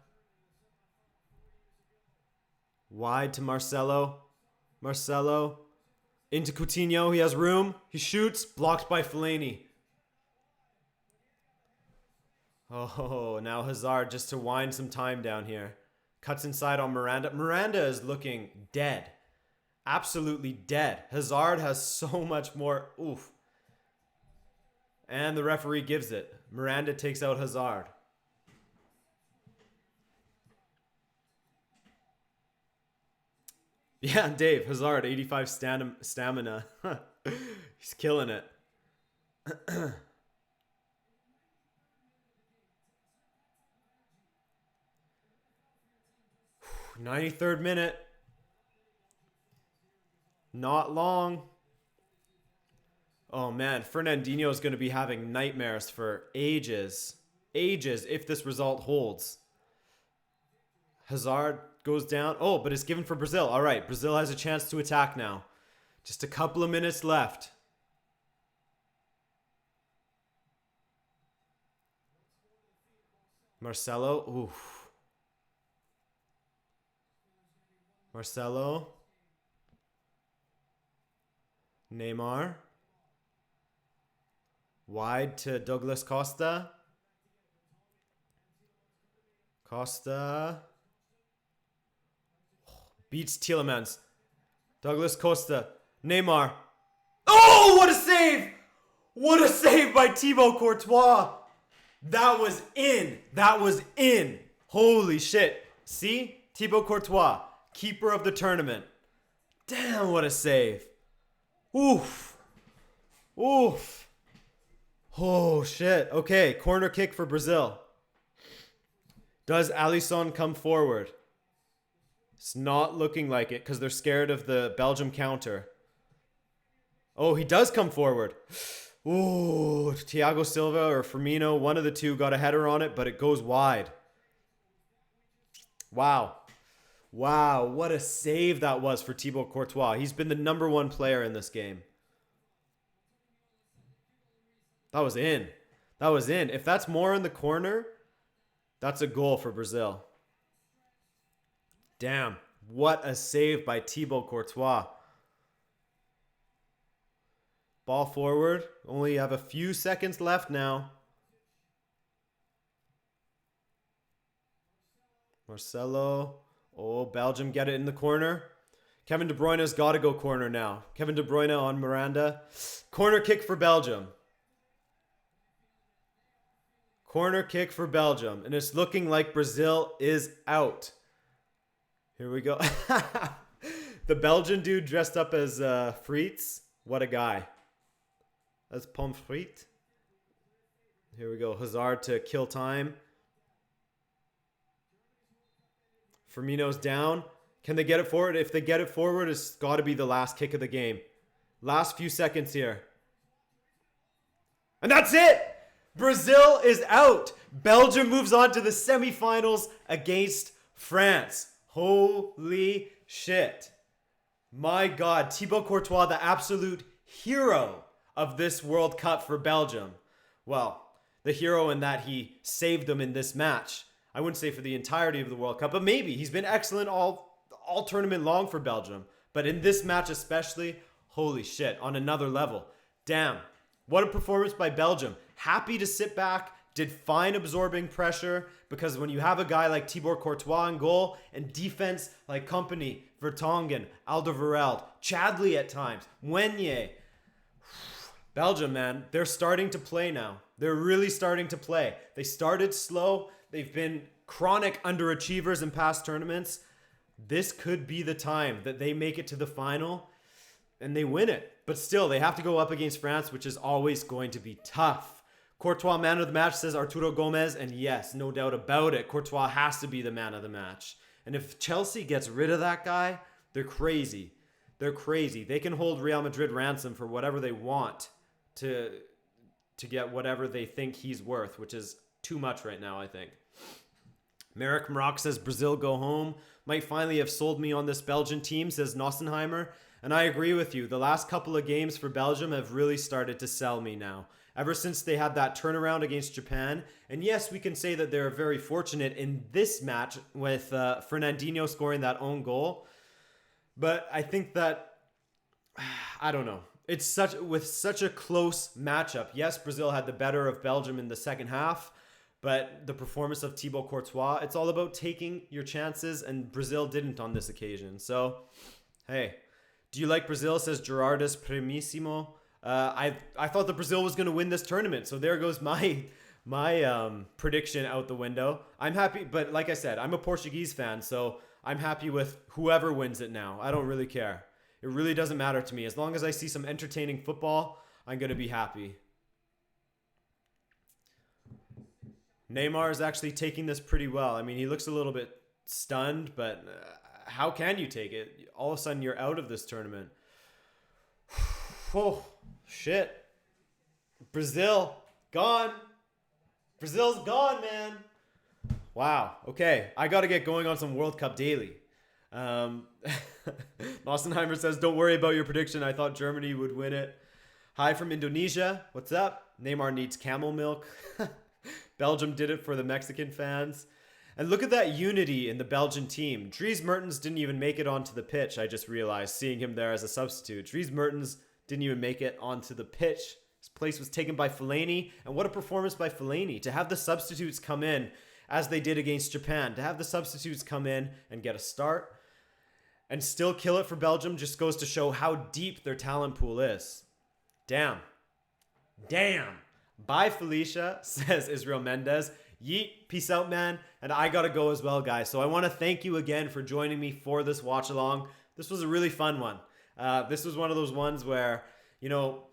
Wide to Marcelo. Marcelo. Into Coutinho. He has room. He shoots. Blocked by Fellaini. Oh, now Hazard just to wind some time down here. Cuts inside on Miranda. Miranda is looking dead. Absolutely dead. Hazard has so much more. Oof. And the referee gives it. Miranda takes out Hazard. Yeah, Dave, Hazard, 85 stamina. He's killing it. 93rd minute. Not long. Oh man, Fernandinho is going to be having nightmares for ages. Ages if this result holds. Hazard goes down. Oh, but it's given for Brazil. All right, Brazil has a chance to attack now. Just a couple of minutes left. Marcelo. Oof. Marcelo. Neymar. Wide to Douglas Costa. Costa. Beats Tielemans. Douglas Costa. Neymar. Oh, what a save! What a save by Thibaut Courtois. That was in. That was in. Holy shit. See? Thibaut Courtois, keeper of the tournament. Damn, what a save. Oof. Oof. Oh, shit. Okay, corner kick for Brazil. Does Alisson come forward? It's not looking like it because they're scared of the Belgium counter. Oh, he does come forward. Ooh, Thiago Silva or Firmino, one of the two got a header on it, but it goes wide. Wow. Wow, what a save that was for Thibaut Courtois. He's been the #1 player in this game. That was in. That was in. If that's more in the corner, that's a goal for Brazil. Damn, what a save by Thibaut Courtois. Ball forward. Only have a few seconds left now. Marcelo. Oh, Belgium get it in the corner. Kevin De Bruyne's got to go corner now. Kevin De Bruyne on Miranda. Corner kick for Belgium. Corner kick for Belgium. And it's looking like Brazil is out. Here we go. The Belgian dude dressed up as frites. What a guy. That's pommes frites. Here we go. Hazard to kill time. Firmino's down. Can they get it forward? If they get it forward, it's got to be the last kick of the game. Last few seconds here. And that's it! Brazil is out. Belgium moves on to the semifinals against France. Holy shit. My God. Thibaut Courtois, the absolute hero of this World Cup for Belgium. Well, the hero in that he saved them in this match. I wouldn't say for the entirety of the World Cup, but maybe. He's been excellent all tournament long for Belgium. But in this match especially, holy shit, on another level. Damn. What a performance by Belgium. Happy to sit back, did fine absorbing pressure, because when you have a guy like Thibaut Courtois in goal and defense like Kompany, Vertonghen, Alderweireld, Chadli at times, Meunier. Belgium, man, they're starting to play now. They're really starting to play. They started slow. They've been chronic underachievers in past tournaments. This could be the time that they make it to the final and they win it. But still, they have to go up against France, which is always going to be tough. Courtois, man of the match, says Arturo Gomez. And yes, no doubt about it, Courtois has to be the man of the match. And if Chelsea gets rid of that guy, they're crazy. They're crazy. They can hold Real Madrid ransom for whatever they want to get whatever they think he's worth, which is too much right now, I think. Merrick Maroc says Brazil go home. Might finally have sold me on this Belgian team, says Nossenheimer. And I agree with you. The last couple of games for Belgium have really started to sell me now. Ever since they had that turnaround against Japan. And yes, we can say that they're very fortunate in this match with Fernandinho scoring that own goal. But I think that, I don't know. It's such a close matchup. Yes, Brazil had the better of Belgium in the second half. But the performance of Thibaut Courtois, it's all about taking your chances. And Brazil didn't on this occasion. So, hey. Do you like Brazil? Says Gerardus Primissimo. I thought that Brazil was going to win this tournament. So there goes my prediction out the window. I'm happy. But like I said, I'm a Portuguese fan. So I'm happy with whoever wins it now. I don't really care. It really doesn't matter to me. As long as I see some entertaining football, I'm going to be happy. Neymar is actually taking this pretty well. I mean, he looks a little bit stunned, but how can you take it? All of a sudden, you're out of this tournament. Oh, shit. Brazil, gone. Brazil's gone, man. Wow. Okay, I got to get going on some World Cup Daily. Nossenheimer says, don't worry about your prediction. I thought Germany would win it. Hi from Indonesia. What's up? Neymar needs camel milk. Belgium did it for the Mexican fans. And look at that unity in the Belgian team. Dries Mertens didn't even make it onto the pitch, I just realized, seeing him there as a substitute. Dries Mertens didn't even make it onto the pitch. His place was taken by Fellaini. And what a performance by Fellaini. To have the substitutes come in, as they did against Japan. To have the substitutes come in and get a start and still kill it for Belgium just goes to show how deep their talent pool is. Damn. Damn. Bye, Felicia, says Israel Mendez. Yeet. Peace out, man. And I got to go as well, guys. So I want to thank you again for joining me for this watch along. This was a really fun one. This was one of those ones where, you know,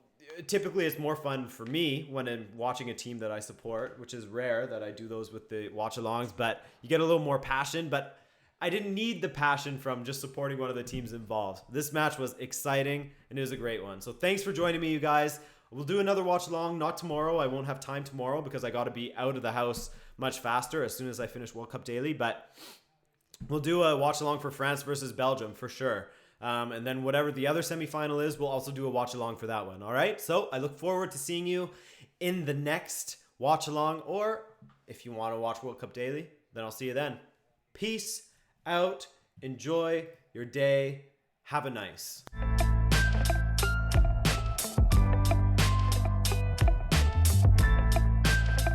typically it's more fun for me when I'm watching a team that I support, which is rare that I do those with the watch alongs, but you get a little more passion. But I didn't need the passion from just supporting one of the teams involved. This match was exciting and it was a great one. So thanks for joining me, you guys. We'll do another watch along, not tomorrow. I won't have time tomorrow because I got to be out of the house much faster as soon as I finish World Cup Daily. But we'll do a watch along for France versus Belgium for sure. And then whatever the other semifinal is, we'll also do a watch along for that one. All right. So I look forward to seeing you in the next watch along, or if you want to watch World Cup Daily, then I'll see you then. Peace out. Enjoy your day. Have a nice.